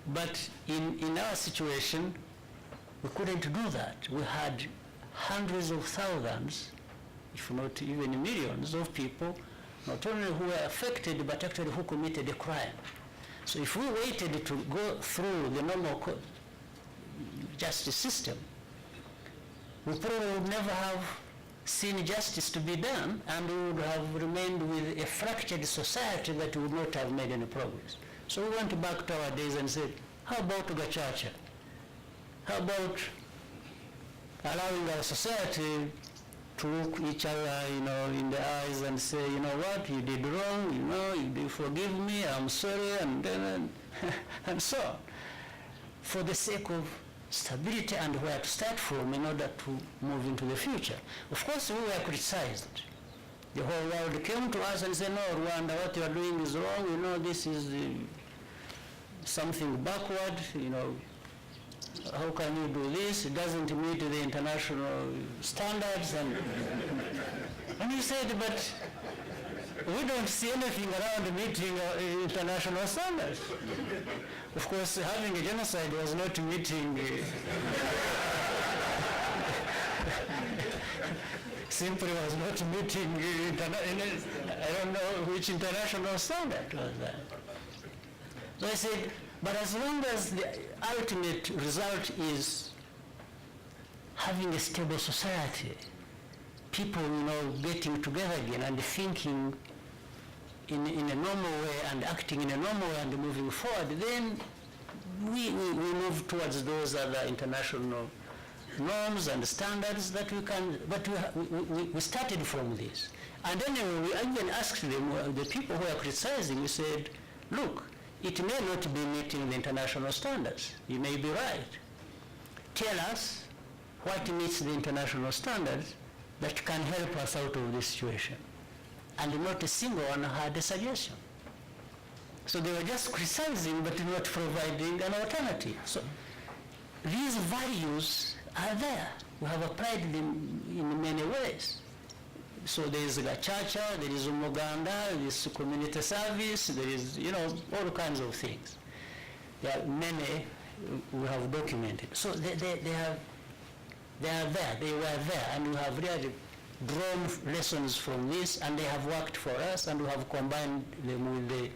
But in our situation, we couldn't do that. We had hundreds of thousands, if not even millions of people, not only who were affected, but actually who committed a crime. So if we waited to go through the normal justice system, we probably would never have seen justice to be done, and we would have remained with a fractured society that would not have made any progress. So we went back to our days and said, how about Gachacha? How about allowing our society to look each other, in the eyes and say, you know what, you did wrong, you did forgive me, I'm sorry, and then, and so on, for the sake of stability and where to start from in order to move into the future. Of course, we were criticized. The whole world came to us and said, no, Rwanda, what you are doing is wrong, this is something backward, how can you do this? It doesn't meet the international standards. And he said, but we don't see anything around meeting international standards. Of course, having a genocide was not meeting simply was not meeting I don't know which international standard was that. So I said, but as long as the ultimate result is having a stable society, people, getting together again and thinking in a normal way and acting in a normal way and moving forward, then we move towards those other international norms and standards that we can, but we started from this. And anyway, we even asked them, the people who are criticizing, we said, look, it may not be meeting the international standards. You may be right. Tell us what meets the international standards that can help us out of this situation. And not a single one had a suggestion. So they were just criticizing but not providing an alternative. So these values are there. We have applied them in many ways. So there is Gachacha, there is Umuganda, there is community service, there is, all kinds of things. There are many we have documented. So they are there, they were there, and we have really drawn lessons from this, and they have worked for us, and we have combined them with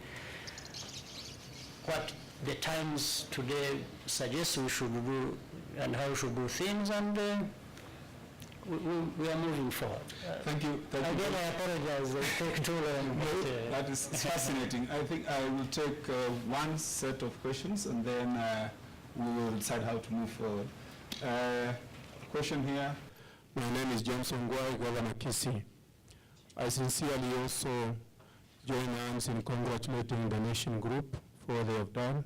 what the times today suggest we should do and how we should do things, and we are moving forward. Thank you. Again, I apologize, it take too long. That is fascinating. I think I will take one set of questions and then we will decide how to move forward. Question here. My name is James Ongwai, Governor Kisii. I sincerely also join hands in congratulating the nation group for what they have done.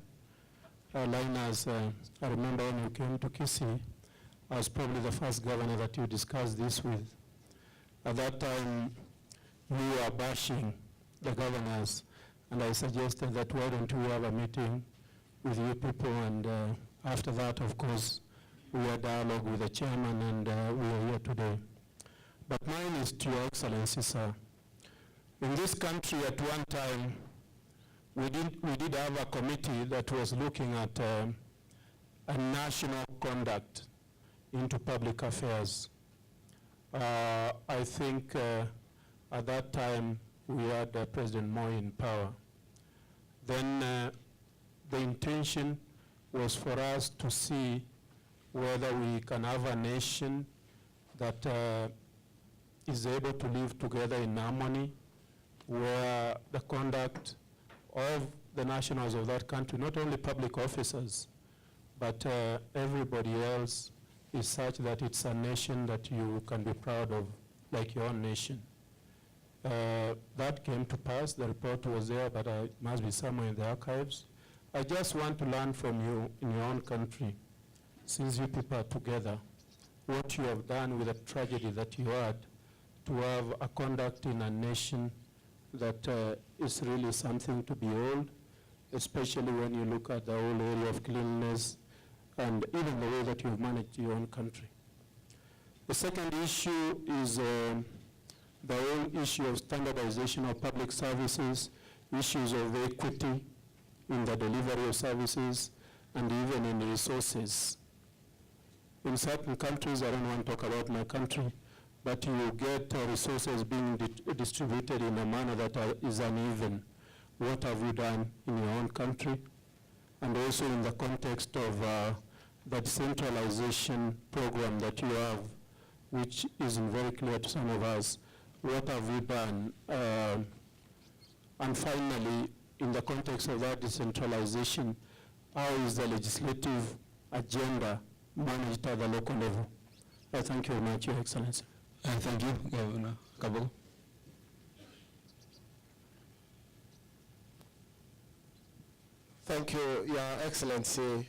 Linus, I remember when you came to Kisii, I was probably the first governor that you discussed this with. At that time, you were bashing the governors, and I suggested that why don't we have a meeting with you people, and after that, of course, we had dialogue with the chairman, and we are here today. But mine is to Your Excellency, sir. In this country at one time, we did have a committee that was looking at a national conduct into public affairs. I think at that time we had President Moi in power. Then the intention was for us to see whether we can have a nation that is able to live together in harmony, where the conduct of the nationals of that country, not only public officers, but everybody else, is such that it's a nation that you can be proud of, like your own nation. That came to pass. The report was there, but it must be somewhere in the archives. I just want to learn from you in your own country, since you people are together, what you have done with the tragedy that you had, to have a conduct in a nation that is really something to behold, especially when you look at the whole area of cleanliness, and even the way that you've managed your own country. The second issue is the whole issue of standardization of public services, issues of equity in the delivery of services, and even in resources. In certain countries, I don't want to talk about my country, but you get resources being distributed in a manner that is uneven. What have you done in your own country? And also in the context of the decentralization program that you have, which isn't very clear to some of us, what have you done? And finally, in the context of that decentralization, how is the legislative agenda managed at the local level? Thank you very much, Your Excellency. Thank you, Governor Kabul. Thank you, Your Excellency,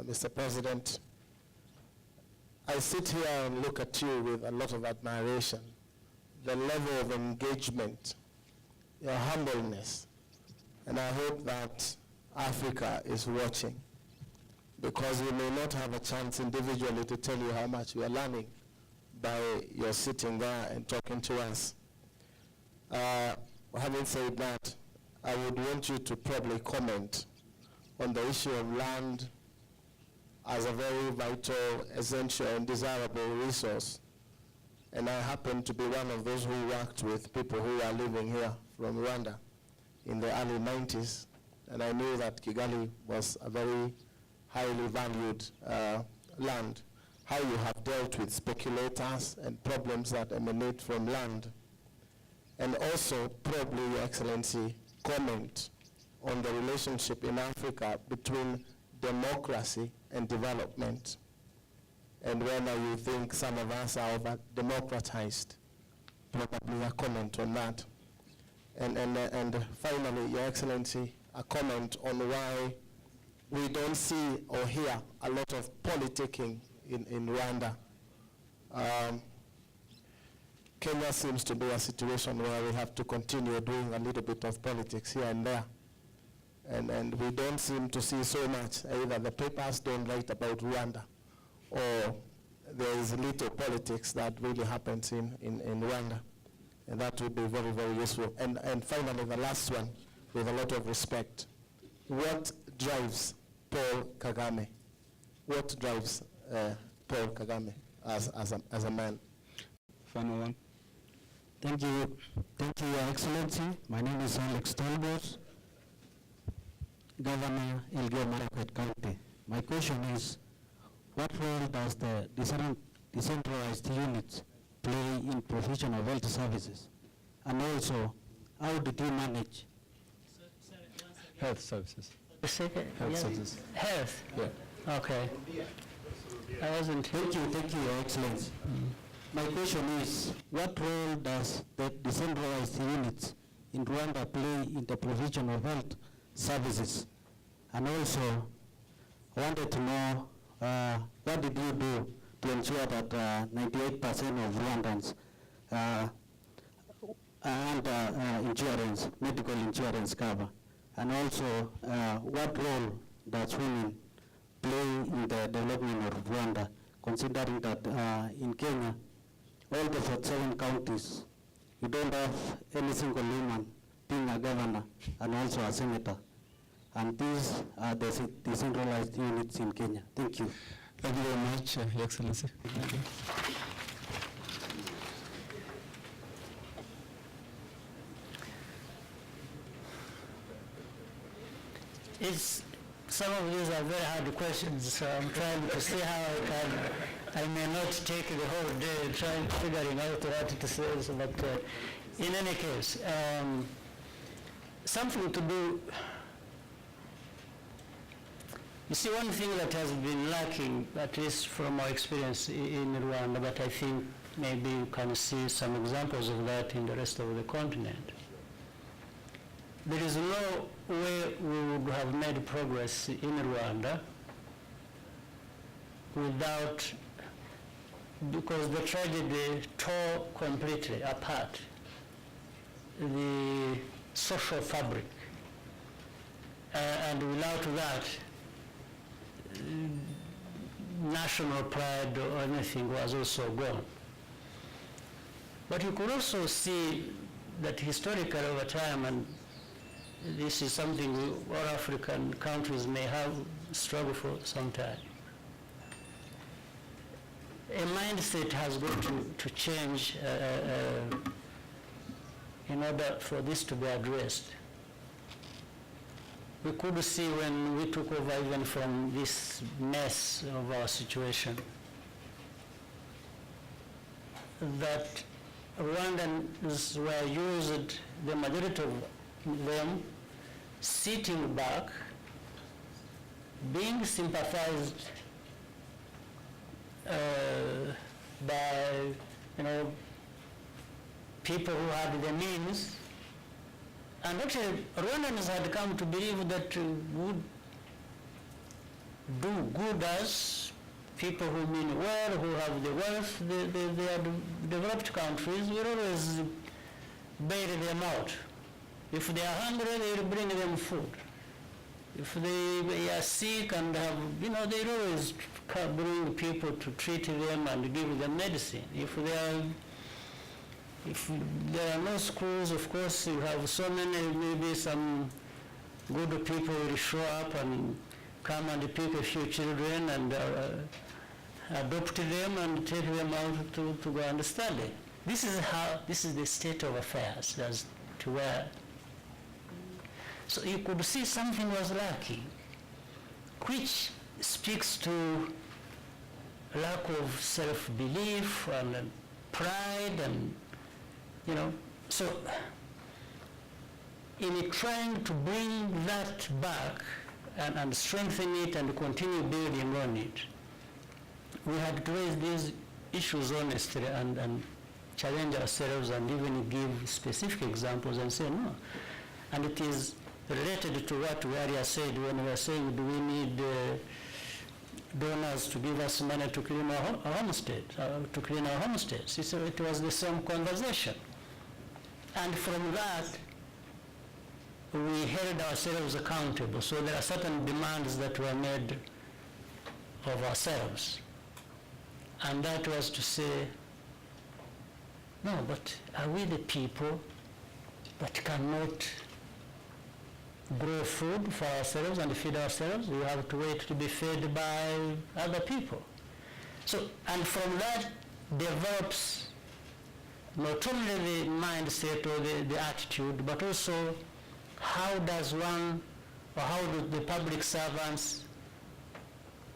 Mr. President. I sit here and look at you with a lot of admiration. The level of engagement, your humbleness, and I hope that Africa is watching, because we may not have a chance individually to tell you how much we are learning by your sitting there and talking to us. Having said that, I would want you to probably comment on the issue of land as a very vital, essential, and desirable resource. And I happen to be one of those who worked with people who are living here from Rwanda in the early 90s. And I knew that Kigali was a very highly valued land. How you have dealt with speculators and problems that emanate from land. And also, probably, Your Excellency, comment on the relationship in Africa between democracy and development, and whether you think some of us are over-democratized. Probably a comment on that. And finally, Your Excellency, a comment on why we don't see or hear a lot of politicking in Rwanda. Kenya seems to be a situation where we have to continue doing a little bit of politics here and there. And we don't seem to see so much. Either the papers don't write about Rwanda, or there is little politics that really happens in Rwanda. And that would be very, very useful. And finally, the last one, with a lot of respect. What drives Paul Kagame? What drives Paul Kagame as a man? Final one. Thank you, Your Excellency. My name is Alex Talbot, Governor Elgeyo Marakwet County. My question is, what role does the decentralized units play in provision of health services? And also, how did you manage Health services. The second, Health services. Health? Yeah. Okay. I wasn't. Thank you, Your Excellency. My question is, what role does the decentralized units in Rwanda play in the provision of health services? And also, I wanted to know, what did you do to ensure that 98% of Rwandans and insurance, medical insurance cover? And also, what role does women play in the development of Rwanda, considering that in Kenya, all the 47 counties, you don't have any single woman being a governor and also a senator. And these are the decentralized units in Kenya. Thank you. Thank you very much, Your Excellency. Thank you. Some of these are very hard questions, so I'm trying to see how I may not take the whole day trying figuring out what to say, but in any case, something to do. You see, one thing that has been lacking, at least from our experience in Rwanda, but I think maybe you can see some examples of that in the rest of the continent. There is no way we would have made progress in Rwanda because the tragedy tore completely apart the social fabric. And without that, national pride or anything was also gone. But you could also see that historically over time, and this is something all African countries may have struggled for some time, a mindset has got to change in order for this to be addressed. We could see when we took over even from this mess of our situation that Rwandans were used, the majority of them, sitting back, being sympathized by, people who had the means, and actually Rwandans had come to believe that would do good as people who mean well, who have the wealth. They are developed countries will always bail them out. If they are hungry, they will bring them food. If they are sick and have, they always bring people to treat them and give them medicine. If there are no schools, of course, you have so many, maybe some good people will show up and come and pick a few children and adopt them and take them out to go and study. This is the state of affairs as to where. So you could see something was lacking, which speaks to lack of self-belief and pride and, so in trying to bring that back and strengthen it and continue building on it, we had to raise these issues honestly and challenge ourselves and even give specific examples and say no. And it is related to what we earlier said when we were saying, do we need donors to give us money to clean our homesteads, to clean our homesteads? It was the same conversation. And from that, we held ourselves accountable. So there are certain demands that were made of ourselves. And that was to say, no, but are we the people that cannot grow food for ourselves and feed ourselves? We have to wait to be fed by other people. So, and from that develops not only the mindset or the attitude, but also how does one, or how do the public servants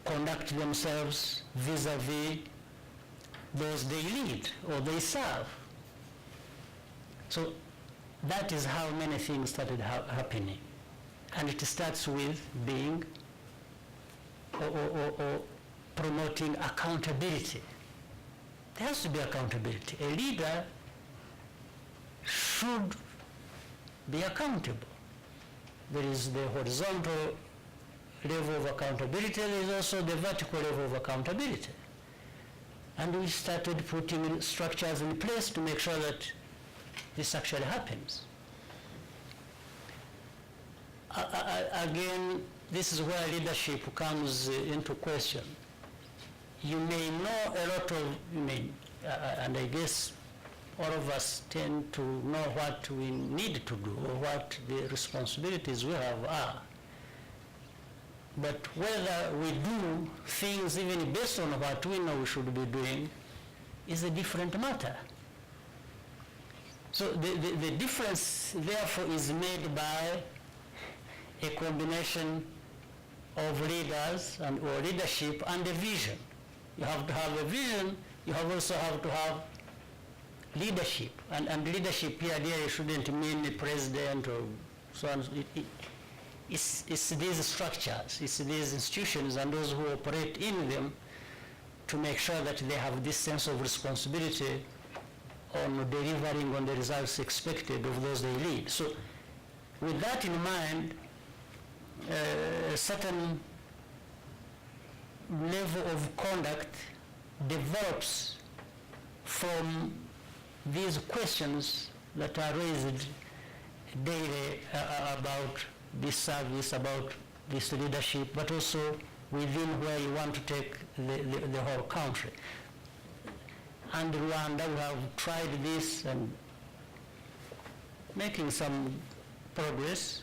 conduct themselves vis-a-vis those they lead or they serve. So that is how many things started happening. And it starts with being or promoting accountability. There has to be accountability. A leader should be accountable. There is the horizontal level of accountability, there is also the vertical level of accountability. And we started putting structures in place to make sure that this actually happens. Again, this is where leadership comes into question. You may know a lot of, and I guess all of us tend to know what we need to do or what the responsibilities we have are. But whether we do things even based on what we know we should be doing is a different matter. So the difference, therefore, is made by a combination of leaders or leadership and a vision. You have to have a vision, you also have to have leadership. And leadership here shouldn't mean the president or so on. It's these structures, it's these institutions and those who operate in them to make sure that they have this sense of responsibility on delivering on the results expected of those they lead. So with that in mind, a certain level of conduct develops from these questions that are raised daily about this service, about this leadership, but also within where you want to take the whole country. and Rwanda, we have tried this and making some progress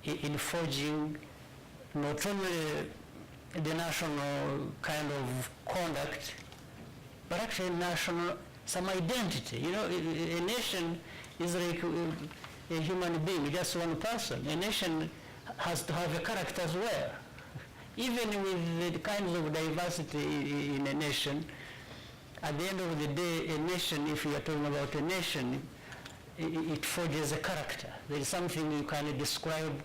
in forging not only the national kind of conduct, but actually national, some identity. You know, a nation is like a human being, just one person. A nation has to have a character as well. Even with the kinds of diversity in a nation, at the end of the day, a nation, if you are talking about a nation, it forges a character. There is something you can describe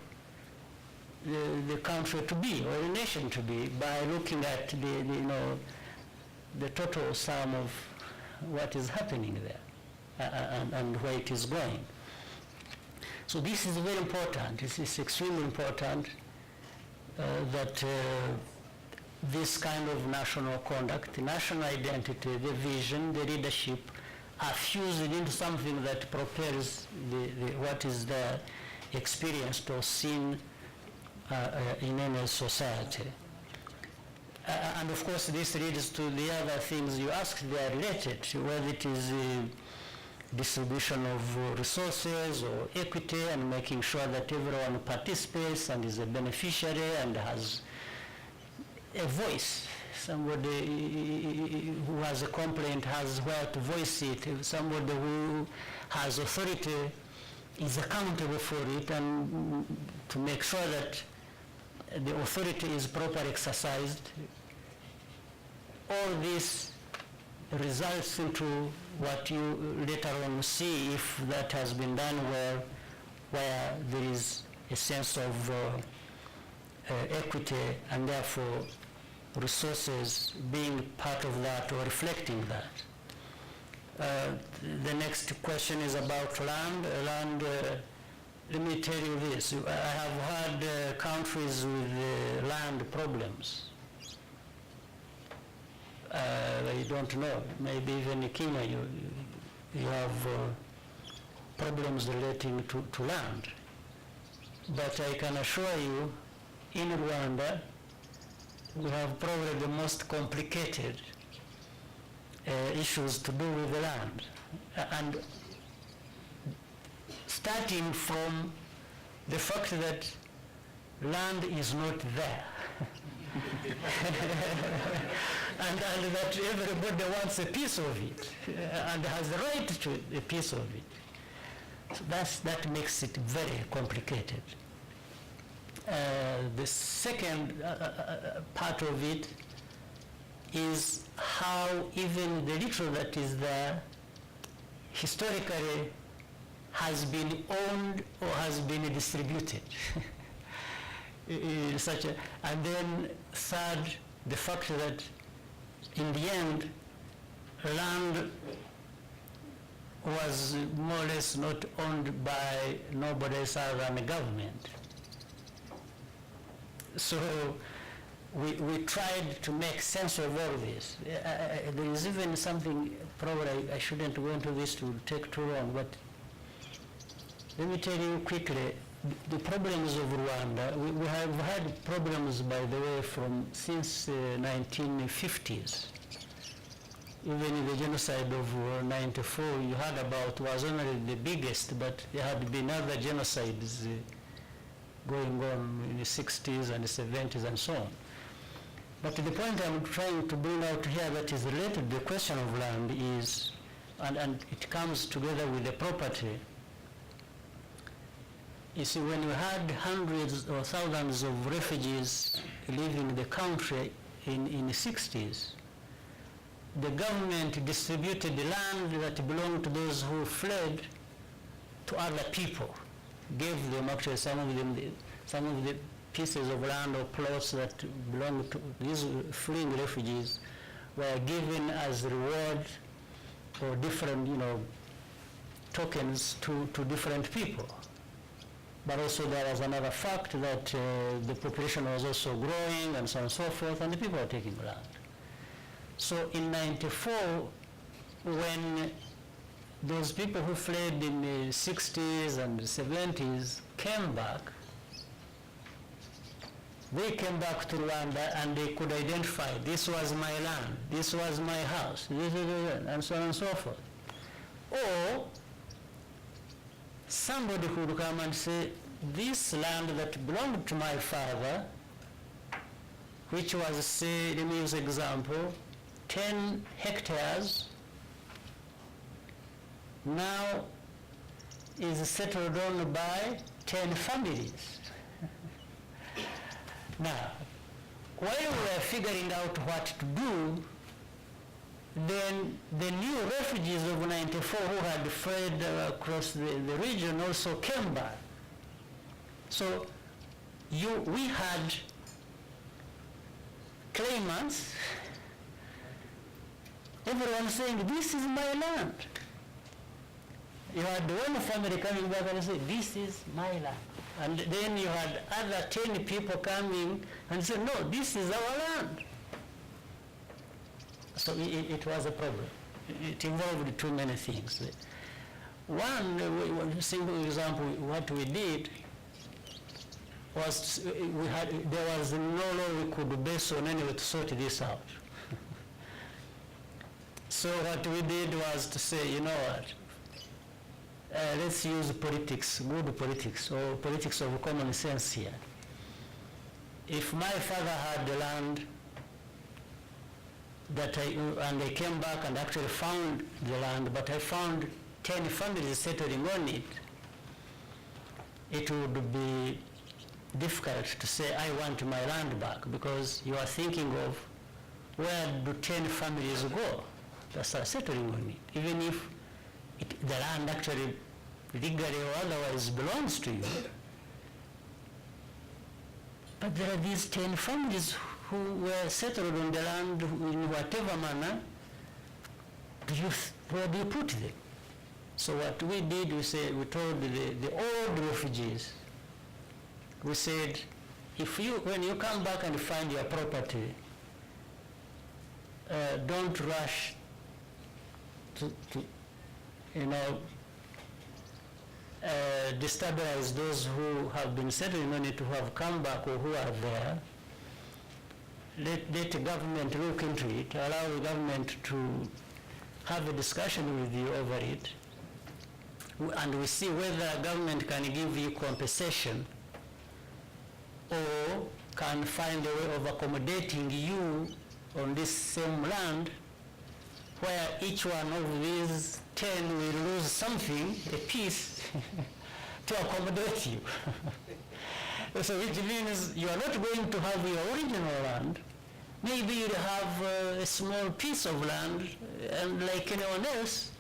the country to be, or a nation to be, by looking at the total sum of what is happening there and where it is going. So this is very important. This is extremely important that this kind of national conduct, the national identity, the vision, the leadership are fused into something that propels what is there experienced or seen in any society. And of course this leads to the other things you asked. They are related, whether it is distribution of resources or equity and making sure that everyone participates and is a beneficiary and has a voice. Somebody who has a complaint has where to voice it. Somebody who has authority is accountable for it, and to make sure that the authority is properly exercised. All this results into what you later on see, if that has been done well, where there is a sense of equity and therefore resources being part of that or reflecting that. The next question is about land. Let me tell you this. I have had countries with land problems. I don't know, maybe even in Kenya you have problems relating to land. But I can assure you, in Rwanda, we have probably the most complicated issues to do with the land. And starting from the fact that land is not there. and that everybody wants a piece of it and has the right to a piece of it. So that makes it very complicated. The second part of it is how even the little that is there historically has been owned or has been distributed. And then third, the fact that in the end, land was more or less not owned by nobody else other than the government. So we tried to make sense of all this. There is even something, probably I shouldn't go into this to take too long, but let me tell you quickly, the problems of Rwanda, we have had problems, by the way, since the 1950s. Even in the genocide of 94, you heard about, was only the biggest, but there had been other genocides going on in the 60s and the 70s and so on. But the point I'm trying to bring out here that is related to the question of land is, and it comes together with the property. You see, when you had hundreds or thousands of refugees leaving the country in the 60s, the government distributed the land that belonged to those who fled to other people, gave them actually some of the pieces of land or plots that belonged to these fleeing refugees were given as reward or different, tokens to different people. But also there was another fact that the population was also growing and so on and so forth, and the people were taking land. So in 94, when those people who fled in the 60s and the 70s came back, They came back to Rwanda and they could identify, this was my land, this was my house, and so on and so forth. Or somebody could come and say, this land that belonged to my father, which was, say, let me use example, 10 hectares, now is settled on by 10 families. Now, while we were figuring out what to do, then the new refugees of 94 who had fled across the region also came back. So we had claimants, everyone saying, this is my land. You had one family coming back and saying, this is my land. And then you had other 10 people coming and say, no, this is our land. So it was a problem. It involved too many things. One simple example, what we did was there was no law we could base on anyway to sort this out. So what we did was to say, you know what, let's use politics, good politics, or politics of common sense here. If my father had the land and I came back and actually found the land, but I found 10 families settling on it, it would be difficult to say I want my land back, because you are thinking of where do 10 families go that start settling on it, even if the land actually legally or otherwise belongs to you. But there are these 10 families who were settled on the land in whatever manner. Where do you put them? So what we did, we told the old refugees, we said, when you come back and find your property, don't rush to destabilize those who have been settling on it, who have come back or who are there. Let the government look into it, allow the government to have a discussion with you over it, and we see whether the government can give you compensation or can find a way of accommodating you on this same land, where each one of these 10 will lose something, a piece, to accommodate you. So which means you are not going to have your original land. Maybe you have a small piece of land, and like anyone else,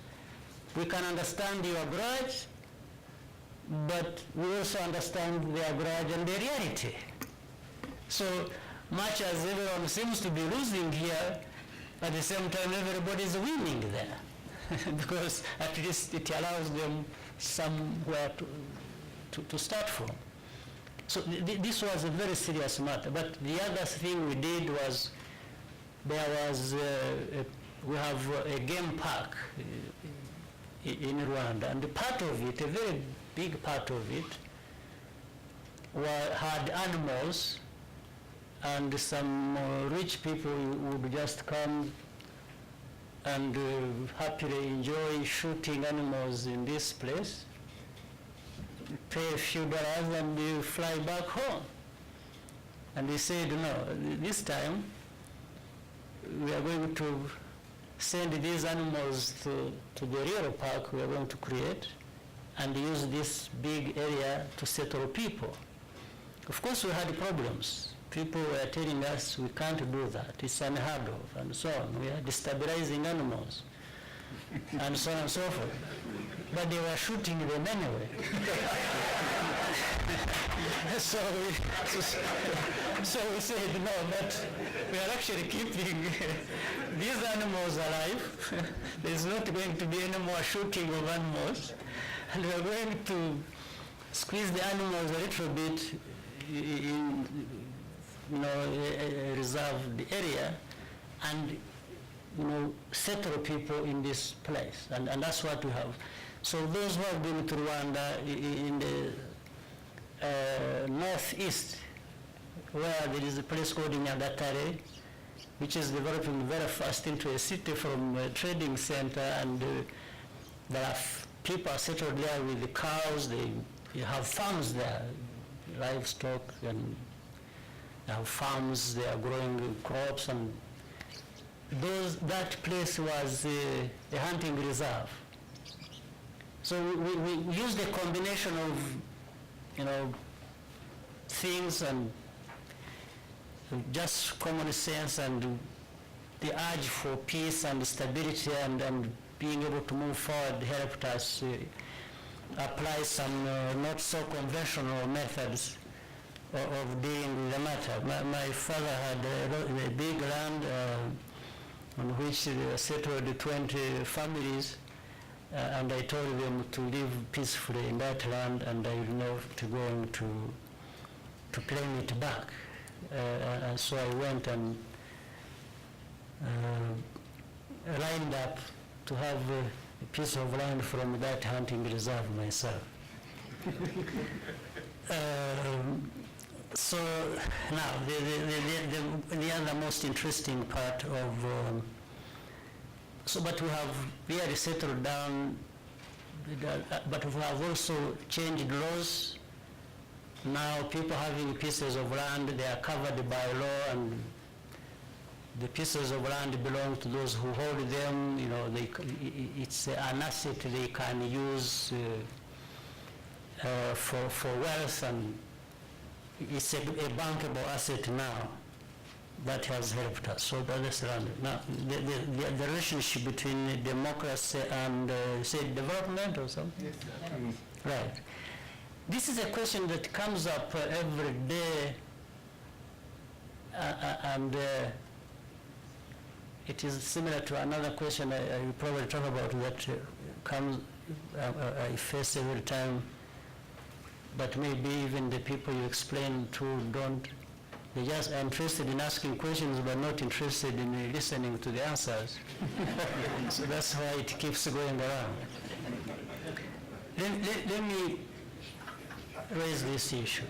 we can understand your grudge, but we also understand their grudge and their reality. So much as everyone seems to be losing here, at the same time everybody is winning there, because at least it allows them somewhere to start from. So this was a very serious matter. But the other thing we did was, we have a game park in Rwanda, and part of it, a very big part of it, had animals, and some rich people would just come and happily enjoy shooting animals in this place, pay a few dollars and you fly back home. And they said, no, this time we are going to send these animals to the real park we are going to create and use this big area to settle people. Of course we had problems. People were telling us we can't do that, it's unheard of, and so on. We are destabilizing animals, and so on and so forth. But they were shooting them anyway. So we said, no, but we are actually keeping these animals alive. There's not going to be any more shooting of animals. And we are going to squeeze the animals a little bit in a reserved area, and settle people in this place, and that's what we have. So those who have been to Rwanda in the northeast where there is a place called Nyagatare, which is developing very fast into a city from a trading center, and there are people settled there with the cows. They have farms there, livestock, and they have farms. They are growing crops, and that place was a hunting reserve. So we used a combination of, things and just common sense and the urge for peace and stability and being able to move forward helped us apply some not so conventional methods of dealing with the matter. My father had a big land on which settled 20 families, and I told them to live peacefully in that land, and I would not going to claim it back. And so I went and lined up to have a piece of land from that hunting reserve myself. So now the other most interesting part of but we have really settled down, but we have also changed laws. Now people having pieces of land, they are covered by law, and the pieces of land belong to those who hold them. It's an asset they can use for wealth, and it's a bankable asset now. That has helped us. So that is land. Now, the relationship between democracy and, say, development or something? Yes, right. This is a question that comes up every day, and it is similar to another question I will probably talk about that comes, I face every time, but maybe even the people you explain to don't. They just are interested in asking questions but not interested in listening to the answers. So that's why it keeps going around. Let me raise this issue.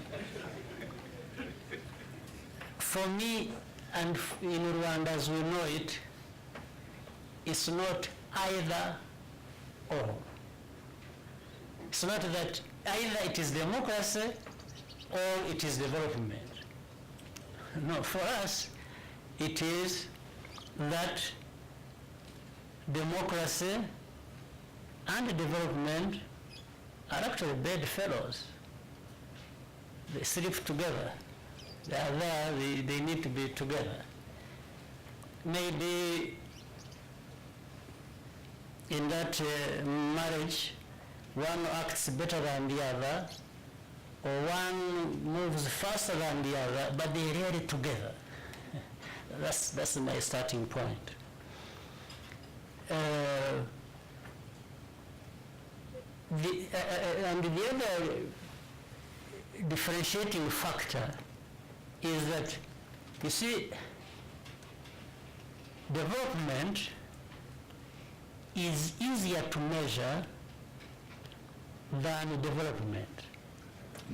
For me, and in Rwanda as we know it, it's not either or. It's not that either it is democracy or it is development. No, for us, it is that democracy and development are actually bedfellows. They sleep together. They are there, they need to be together. Maybe in that marriage, one acts better than the other, or one moves faster than the other, but they are really together. That's my starting point. And the other differentiating factor is that, you see, development is easier to measure than development.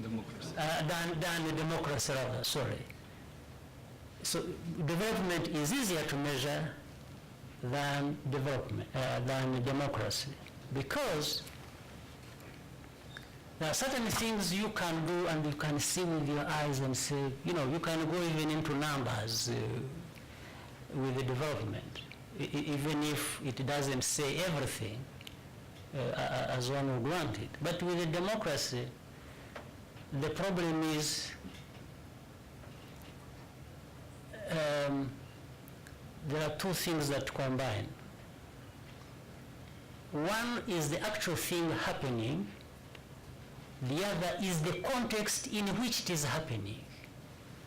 Democracy. Than democracy, rather, sorry. So development is easier to measure than development, than democracy, because there are certain things you can do and you can see with your eyes and say, you can go even into numbers with the development, even if it doesn't say everything as one would want it. But with the democracy, the problem is there are two things that combine. One is the actual thing happening. The other is the context in which it is happening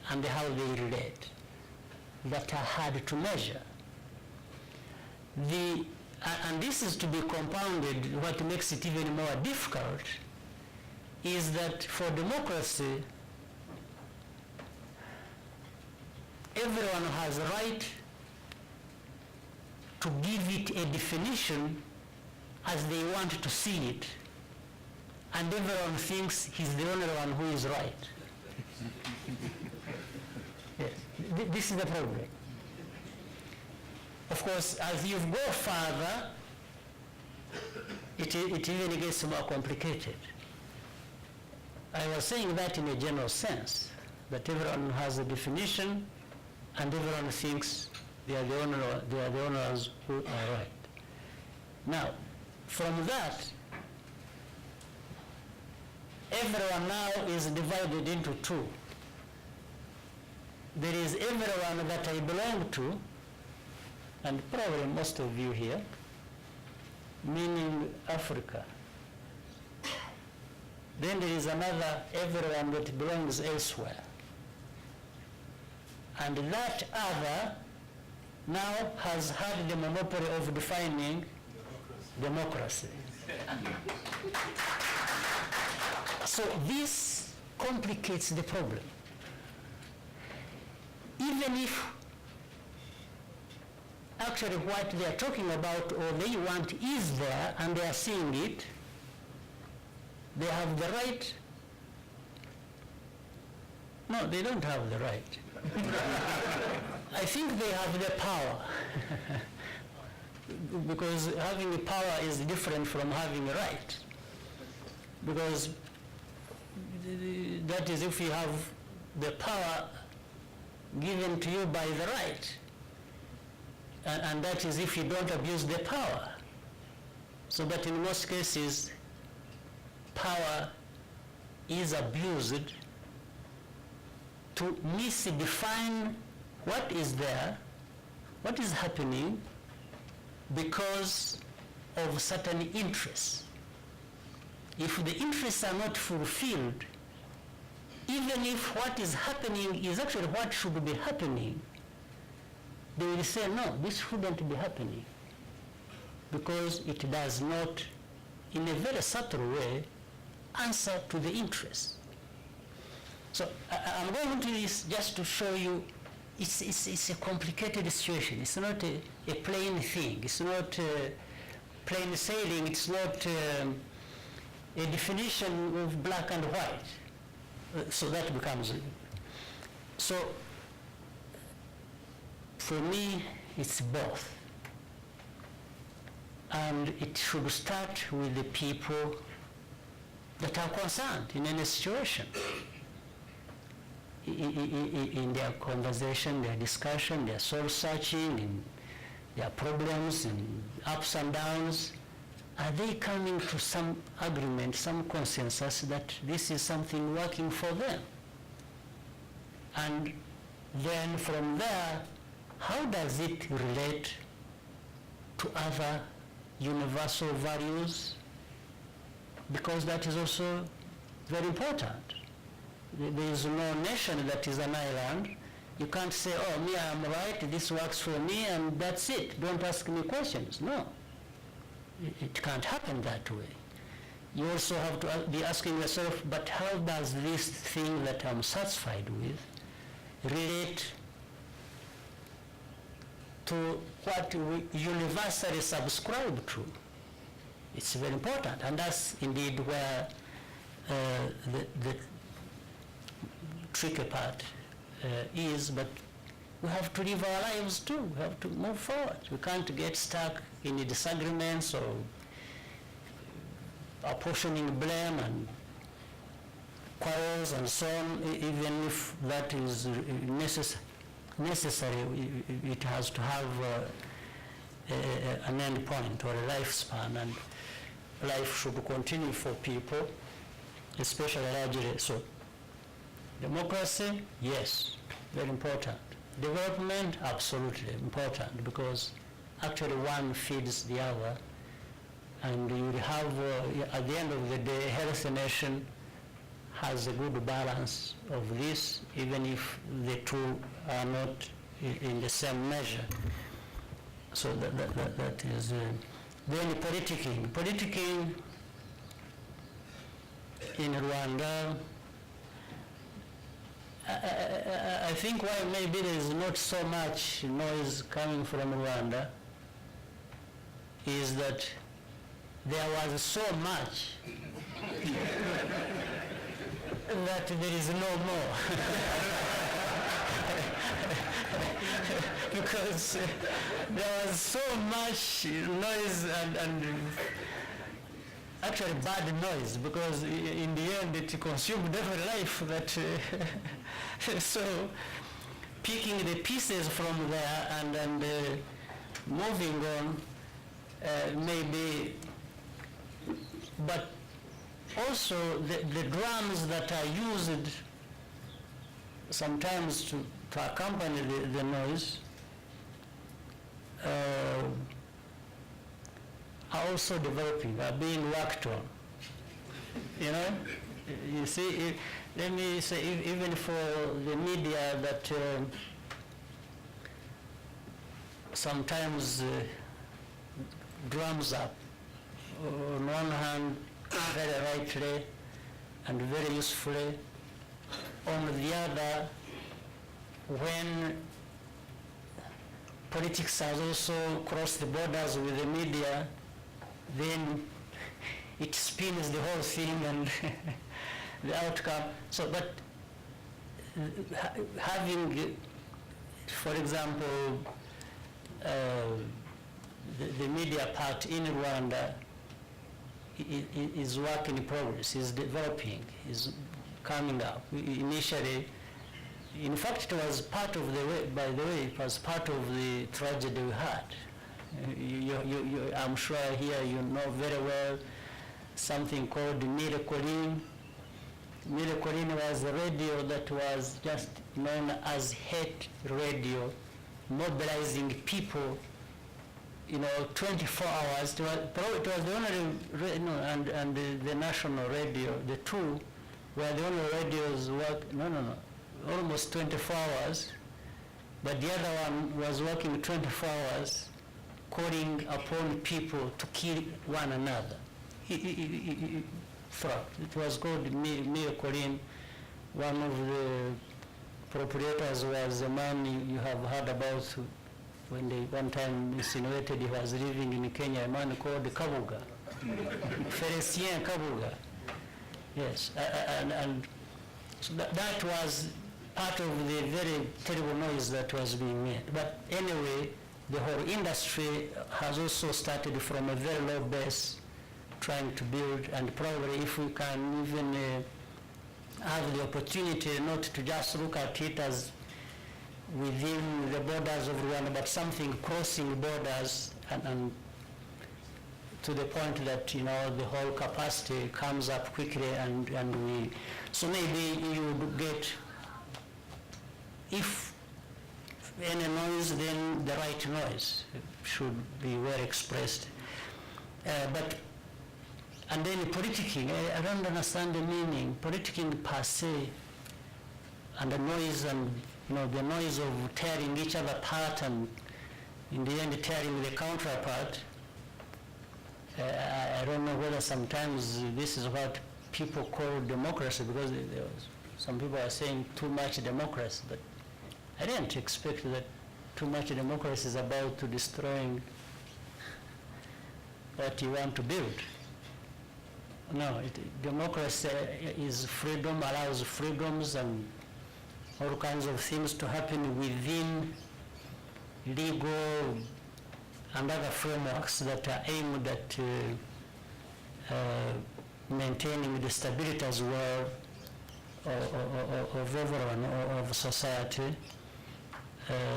and how they relate, that are hard to measure. And this is to be compounded, what makes it even more difficult is that for democracy, everyone has a right to give it a definition as they want to see it, and everyone thinks he's the only one who is right. this is the problem. Of course, as you go further, it even gets more complicated. I was saying that in a general sense, that everyone has a definition and everyone thinks they are the owners who are right. Now, from that, everyone now is divided into two. There is everyone that I belong to, and probably most of you here, meaning Africa. Then there is another everyone that belongs elsewhere. And that other now has had the monopoly of defining democracy. So this complicates the problem. Even if actually what they are talking about or they want is there and they are seeing it, they have the right. No, they don't have the right. I think they have the power. Because having the power is different from having a right. Because that is if you have the power given to you by the right. And that is if you don't abuse the power. So that in most cases, power is abused to misdefine what is there, what is happening, because of certain interests. If the interests are not fulfilled, even if what is happening is actually what should be happening, they will say, no, this shouldn't be happening, because it does not, in a very subtle way, answer to the interests. So I'm going to this just to show you it's a complicated situation. It's not a plain thing. It's not plain sailing. It's not a definition of black and white. So that becomes. So for me, it's both. And it should start with the people that are concerned in any situation. In their conversation, their discussion, their soul searching, in their problems and ups and downs, are they coming to some agreement, some consensus that this is something working for them? And then from there, how does it relate to other universal values? Because that is also very important. There is no nation that is an island. You can't say, oh, me, I'm right, this works for me, and that's it. Don't ask me questions. No. It can't happen that way. You also have to be asking yourself, but how does this thing that I'm satisfied with relate to what we universally subscribe to? It's very important, and that's indeed where the tricky part is, but we have to live our lives too. We have to move forward. We can't get stuck in the disagreements or apportioning blame and quarrels and so on. Even if that is necessary, it has to have an end point or a lifespan, and life should continue for people, especially largely. So democracy, yes, very important. Development, absolutely important, because actually one feeds the other, and you have, at the end of the day, a healthy nation has a good balance of this, even if the two are not in the same measure. So that is, then politicking. Politicking in Rwanda, I think why maybe there is not so much noise coming from Rwanda is that there was so much that there is no more. because there was so much noise and actually bad noise, because in the end it consumed every life that so picking the pieces from there and moving on maybe, but also the drums that are used sometimes to accompany the noise are also developing, are being worked on. You know, you see, let me say, even for the media that sometimes drums up, on one hand, very rightly and very usefully, on the other, when politics has also crossed the borders with the media, then it spins the whole thing and the outcome. So, but having, for example, the media part in Rwanda is work in progress, is developing, is coming up. Initially, in fact, it was part of the way, by the way, it was part of the tragedy we had. I'm sure here you know very well something called Miracolin. Miracolin was a radio that was just known as hate radio, mobilizing people, 24 hours. It was the only, and the national radio, the two were the only radios almost 24 hours, but the other one was working 24 hours, calling upon people to kill one another. It was called Miracolin. One of the proprietors was a man you have heard about when they one time insinuated he was living in Kenya, a man called Kabuga, Felicien Kabuga. Yes, and so that was part of the very terrible noise that was being made. But anyway, the whole industry has also started from a very low base, trying to build, and probably if we can even have the opportunity not to just look at it as within the borders of Rwanda, but something crossing borders and to the point that the whole capacity comes up quickly and we, so maybe you would get, if any noise, then the right noise should be well expressed. And then politicking, I don't understand the meaning. Politicking per se, and the noise, and the noise of tearing each other apart, and in the end tearing the counterpart. I don't know whether sometimes this is what people call democracy, because some people are saying too much democracy, but I didn't expect that too much democracy is about to destroying what you want to build. No, democracy is freedom, allows freedoms and all kinds of things to happen within legal and other frameworks that are aimed at maintaining the stability as well of everyone, of society.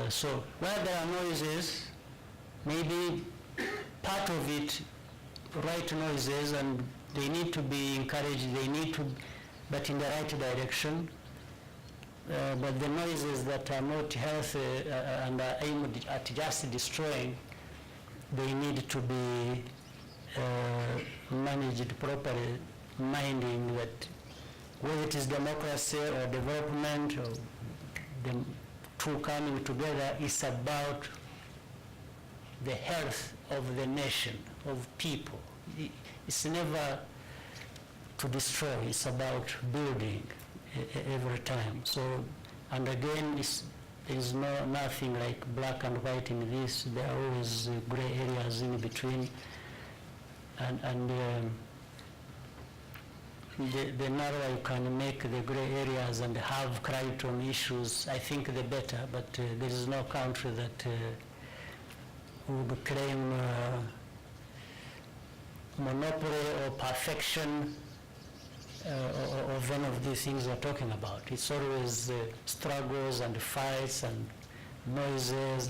So where there are noises, maybe part of it, right noises, and they need to be encouraged, but in the right direction. But the noises that are not healthy and are aimed at just destroying, they need to be managed properly, minding that whether it is democracy or development or the two coming together, is about the health of the nation, of people. It's never to destroy, it's about building every time. So, and again, there is nothing like black and white in this. There are always gray areas in between. And the narrower you can make the gray areas and have Crichton issues, I think the better, but there is no country that would claim monopoly or perfection of one of these things we're talking about. It's always struggles and fights and noises,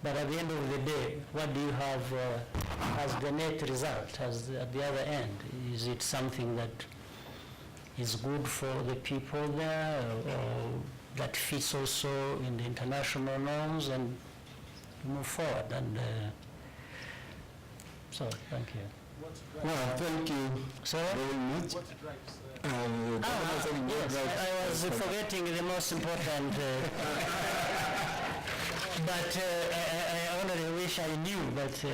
but at the end of the day, what do you have as the net result, as at the other end? Is it something that is good for the people there, or that fits also in the international norms, and move forward? And so, thank you. Well, thank you very much. I was forgetting the most important, but I only wish I knew, but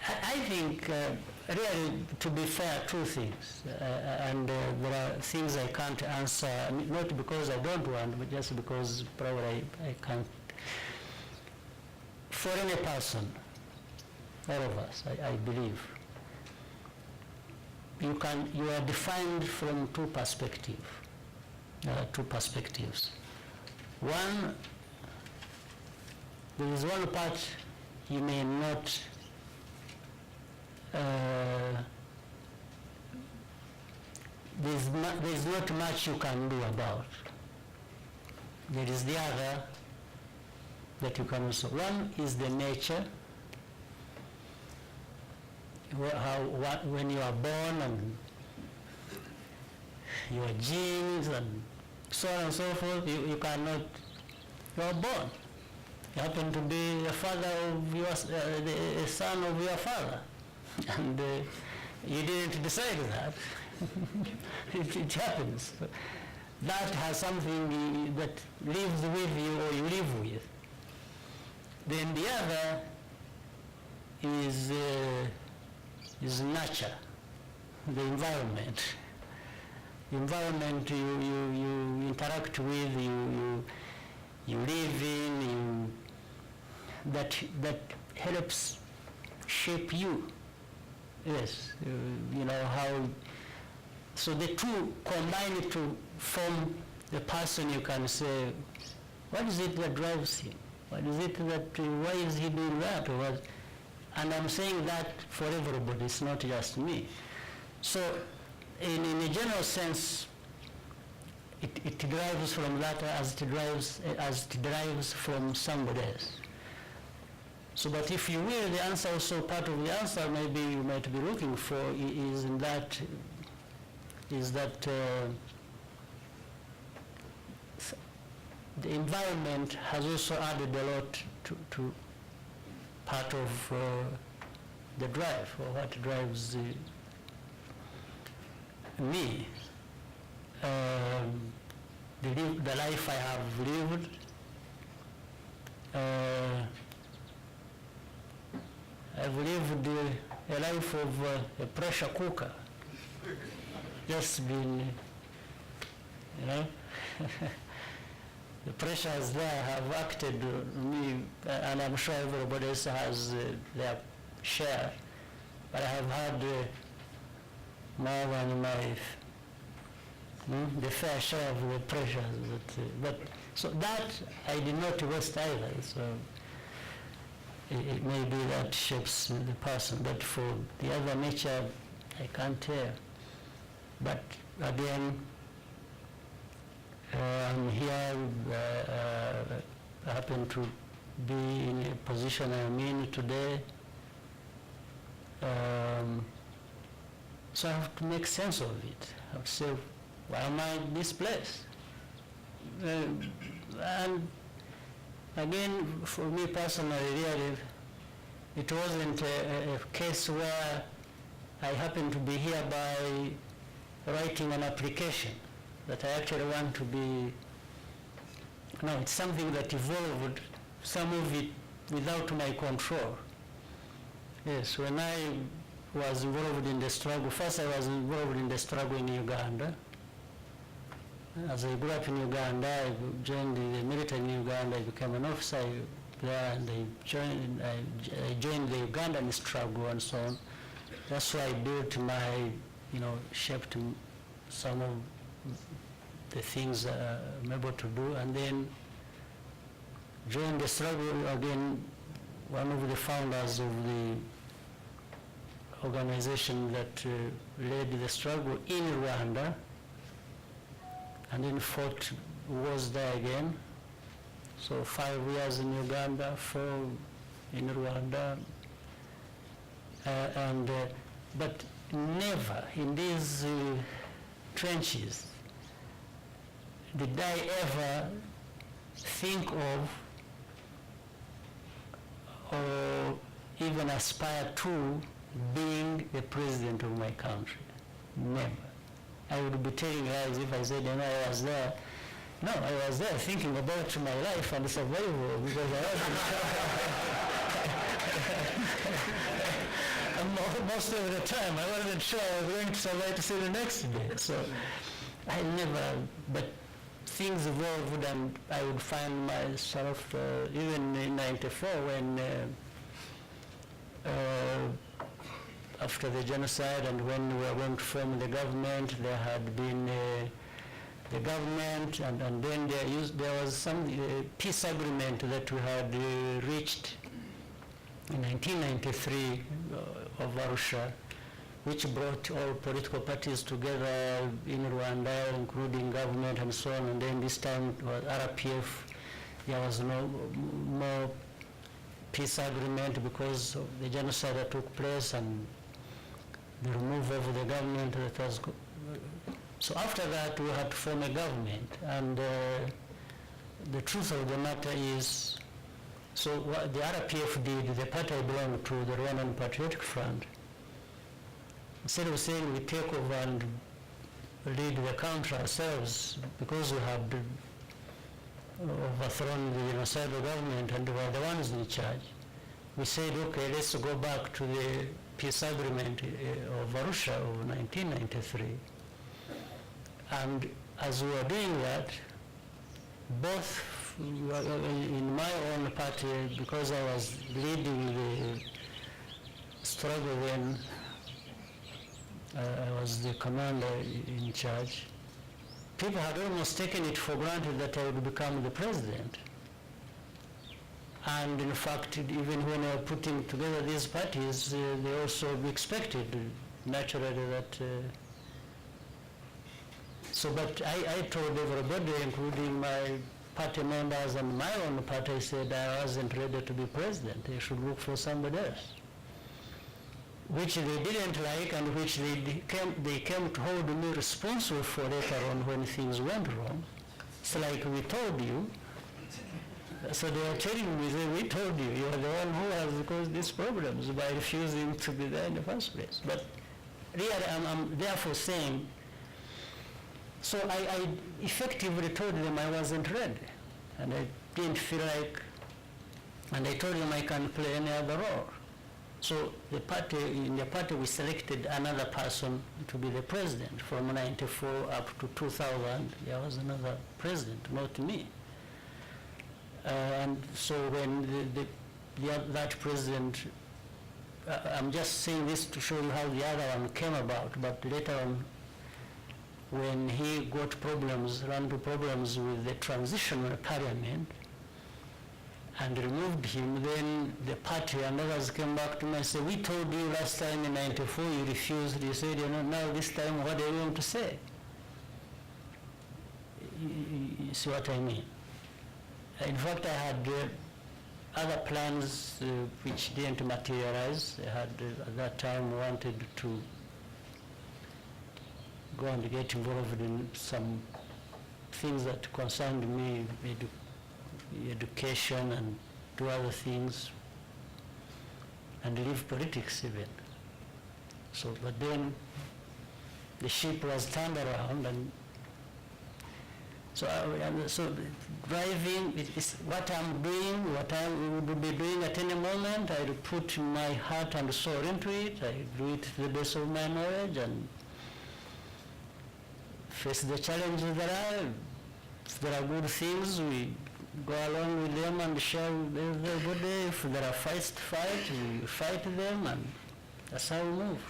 I think, really, to be fair, two things, and there are things I can't answer, not because I don't want, but just because probably I can't. For any person, all of us, I believe, you are defined from two perspectives. Two perspectives. One, there is one part you may not there's not much you can do about. There is the other that you can also. One is the nature, when you are born, and your genes and so on and so forth, you cannot, you are born. You happen to be a father of your, a son of your father, and you didn't decide that. it happens. That has something that lives with you or you live with. Then the other is nature, the environment. The environment you interact with, you live in, that helps shape you. Yes, you know how. So the two combine to form the person you can say, what is it that drives him? What is it that, why is he doing that? Or what? And I'm saying that for everybody, it's not just me. So in a general sense, it derives from that as it derives from somebody else. So, but if you will, the answer also, part of the answer maybe you might be looking for is that the environment has also added a lot to part of the drive, or what drives me. The life I have lived, I've lived a life of a pressure cooker. Just been, you know, the pressures there have acted on me, and I'm sure everybody else has their share, but I have had more than the fair share of the pressures. So that I did not waste either. So it may be that shapes the person, but for the other nature, I can't tell. But again, I'm here, I happen to be in a position I'm in today. So I have to make sense of it. I have to say, why am I in this place? And again, for me personally, really, it wasn't a case where I happened to be here by writing an application that I actually want to be. No, it's something that evolved, some of it without my control. Yes, when I was involved in the struggle, first I was involved in the struggle in Uganda. As I grew up in Uganda, I joined the military in Uganda, I became an officer there, and I joined the Ugandan struggle and so on. that's why I built my, shaped some of the things I'm able to do, and then during the struggle, again, one of the founders of the organization that led the struggle in Rwanda, and then fought wars there again. So 5 years in Uganda, 4 in Rwanda, but never in these trenches did I ever think of or even aspire to being the president of my country. Never. I would be telling lies if I said, I was there. No, I was there thinking about my life and survival because I wasn't most of the time I wasn't sure I was going to survive to see the next day. So I never, but things evolved and I would find myself, even in 94 when after the genocide and when we were going to form the government, there had been the government and then there was some peace agreement that we had reached in 1993 of Arusha, which brought all political parties together in Rwanda, including government and so on, and then this time it was RPF. There was no more peace agreement because of the genocide that took place and the removal of the government that was so after that we had to form a government, and the truth of the matter is, so what the RPF did, the party I belonged to, the Rwandan Patriotic Front, instead of saying we take over and lead the country ourselves because we had overthrown the genocidal government and we were the ones in charge, we said, okay, let's go back to the peace agreement of Arusha of 1993. And as we were doing that, both in my own party, because I was leading the struggle when I was the commander in charge, people had almost taken it for granted that I would become the president. And in fact, even when I was putting together these parties, they also expected, naturally, that but I told everybody, including my party members and my own party, said I wasn't ready to be president. They should look for somebody else, which they didn't like and which they came to hold me responsible for later on when things went wrong. It's like, we told you. So they are telling me, we told you, you are the one who has caused these problems by refusing to be there in the first place. But really, I'm therefore saying, so I effectively told them I wasn't ready, and I didn't feel like, and I told them I can't play any other role. So in the party we selected another person to be the president. From 94 up to 2000, there was another president, not me. And so when that president, I'm just saying this to show you how the other one came about, but later on, when he got ran into problems with the transitional parliament and removed him, then the party and others came back to me and said, we told you last time in 94 you refused. You said, now this time what are you going to say? You see what I mean? In fact, I had other plans which didn't materialize. I had at that time wanted to go and get involved in some things that concerned me, education and do other things, and leave politics even. So, but then the ship was turned around, and so driving is what I'm doing, what I would be doing at any moment. I put my heart and soul into it. I do it to the best of my knowledge and face the challenges there are. If there are good things, we go along with them and share everybody. If there are fights to fight, we fight them, and that's how we move.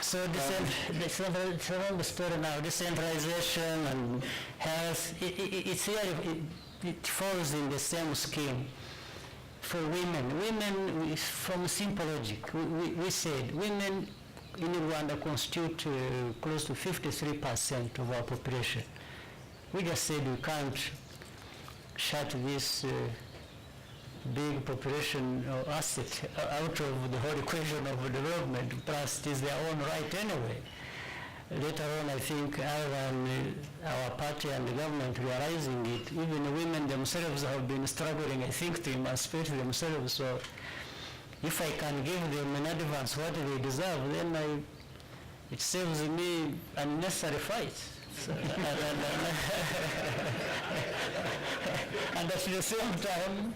So the story now, decentralization and health, it falls in the same scheme. For women, from simple logic, we said women in Rwanda constitute close to 53% of our population. We just said we can't shut this big population asset out of the whole equation of development, plus it is their own right anyway. Later on, I think, other than our party and the government realizing it, even the women themselves have been struggling, I think, to emancipate themselves. So if I can give them in advance what they deserve, then it saves me unnecessary fights. So, and at the same time,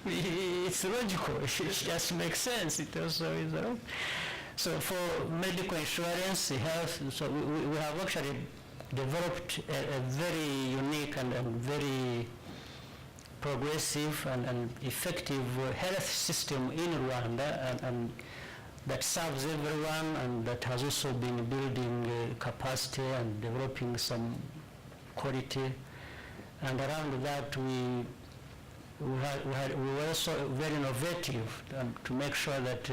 it's logical. It just makes sense. It also is wrong. So for medical insurance, health, so we have actually developed a very unique and very progressive and effective health system in Rwanda, and that serves everyone, and that has also been building capacity and developing some quality. And around that, we were also very innovative to make sure that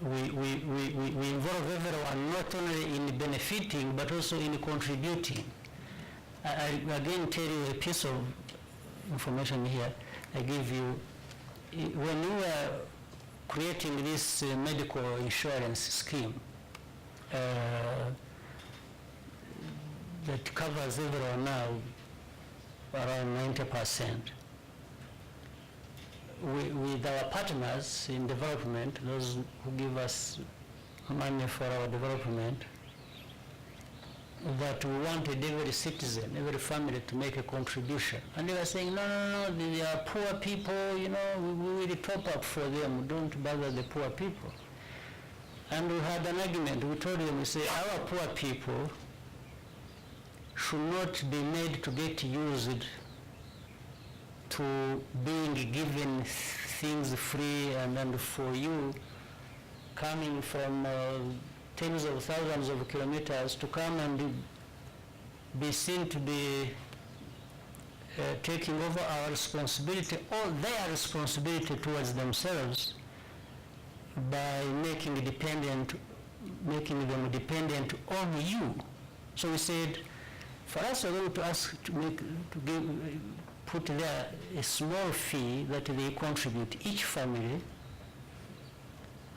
we involve everyone, not only in benefiting, but also in contributing. I again tell you a piece of information here I give you. When we were creating this medical insurance scheme that covers everyone now, around 90%, with our partners in development, those who give us money for our development, that we wanted every citizen, every family to make a contribution. And they were saying, no, they are poor people, we will top up for them, don't bother the poor people. And we had an argument. We told them, we say, our poor people should not be made to get used to being given things free, and for you coming from tens of thousands of kilometers to come and be seen to be taking over our responsibility, or their responsibility towards themselves, by making them dependent on you. So we said, for us, we're going to ask put there a small fee that they contribute, each family,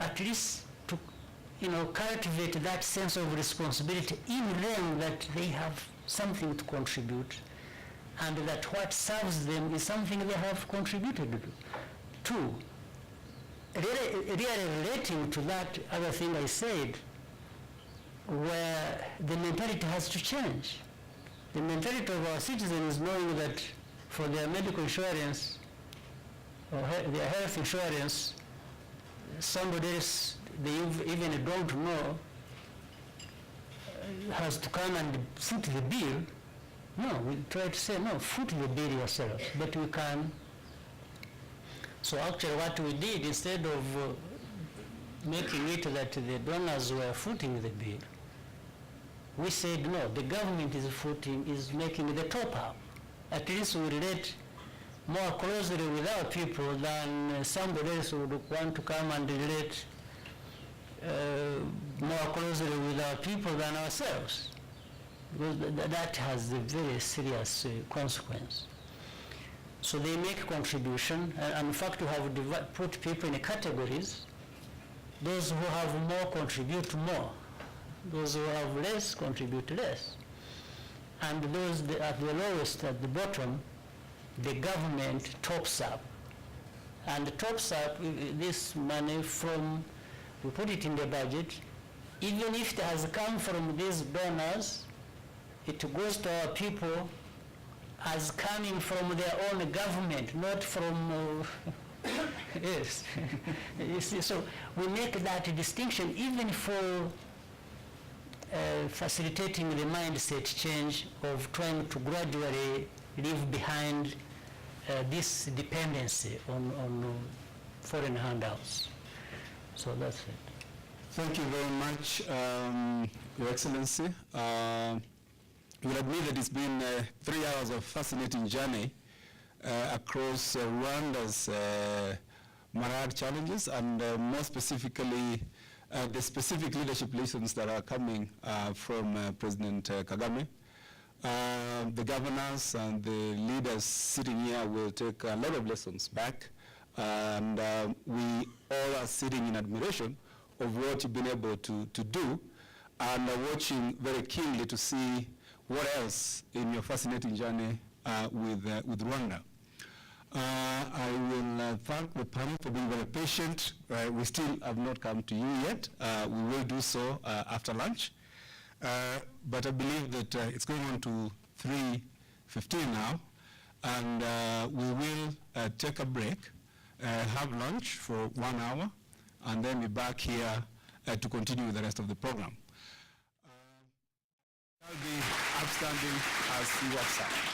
at least to cultivate that sense of responsibility in them, that they have something to contribute, and that what serves them is something they have contributed to. Really relating to that other thing I said, where the mentality has to change. The mentality of our citizens is knowing that for their medical insurance or their health insurance, somebody else they even don't know has to come and foot the bill. No, we try to say, no, foot the bill yourself, but we can. So actually what we did, instead of making it that the donors were footing the bill, we said, no, the government is making the top up. At least we relate more closely with our people than somebody else would want to come and relate more closely with our people than ourselves. Because that has a very serious consequence. So they make a contribution, and in fact we have put people in categories. Those who have more contribute more. Those who have less contribute less. And those at the lowest, at the bottom, the government tops up. And tops up this money from, we put it in the budget, even if it has come from these donors, it goes to our people as coming from their own government, not from, yes. You see, so we make that distinction even for facilitating the mindset change of trying to gradually leave behind this dependency on foreign handouts. So that's it. Thank you very much, Your Excellency. You will admit that it's been 3 hours of fascinating journey across Rwanda's myriad challenges, and more specifically, the specific leadership lessons that are coming from President Kagame. The governors and the leaders sitting here will take a lot of lessons back, and we all are sitting in admiration of what you've been able to do, and watching very keenly to see what else in your fascinating journey with Rwanda. I will thank the panel for being very patient. We still have not come to you yet. We will do so after lunch. But I believe that it's going on to 3:15 now, and we will take a break, have lunch for 1 hour, and then be back here to continue with the rest of the program. I'll be upstanding as he walks out.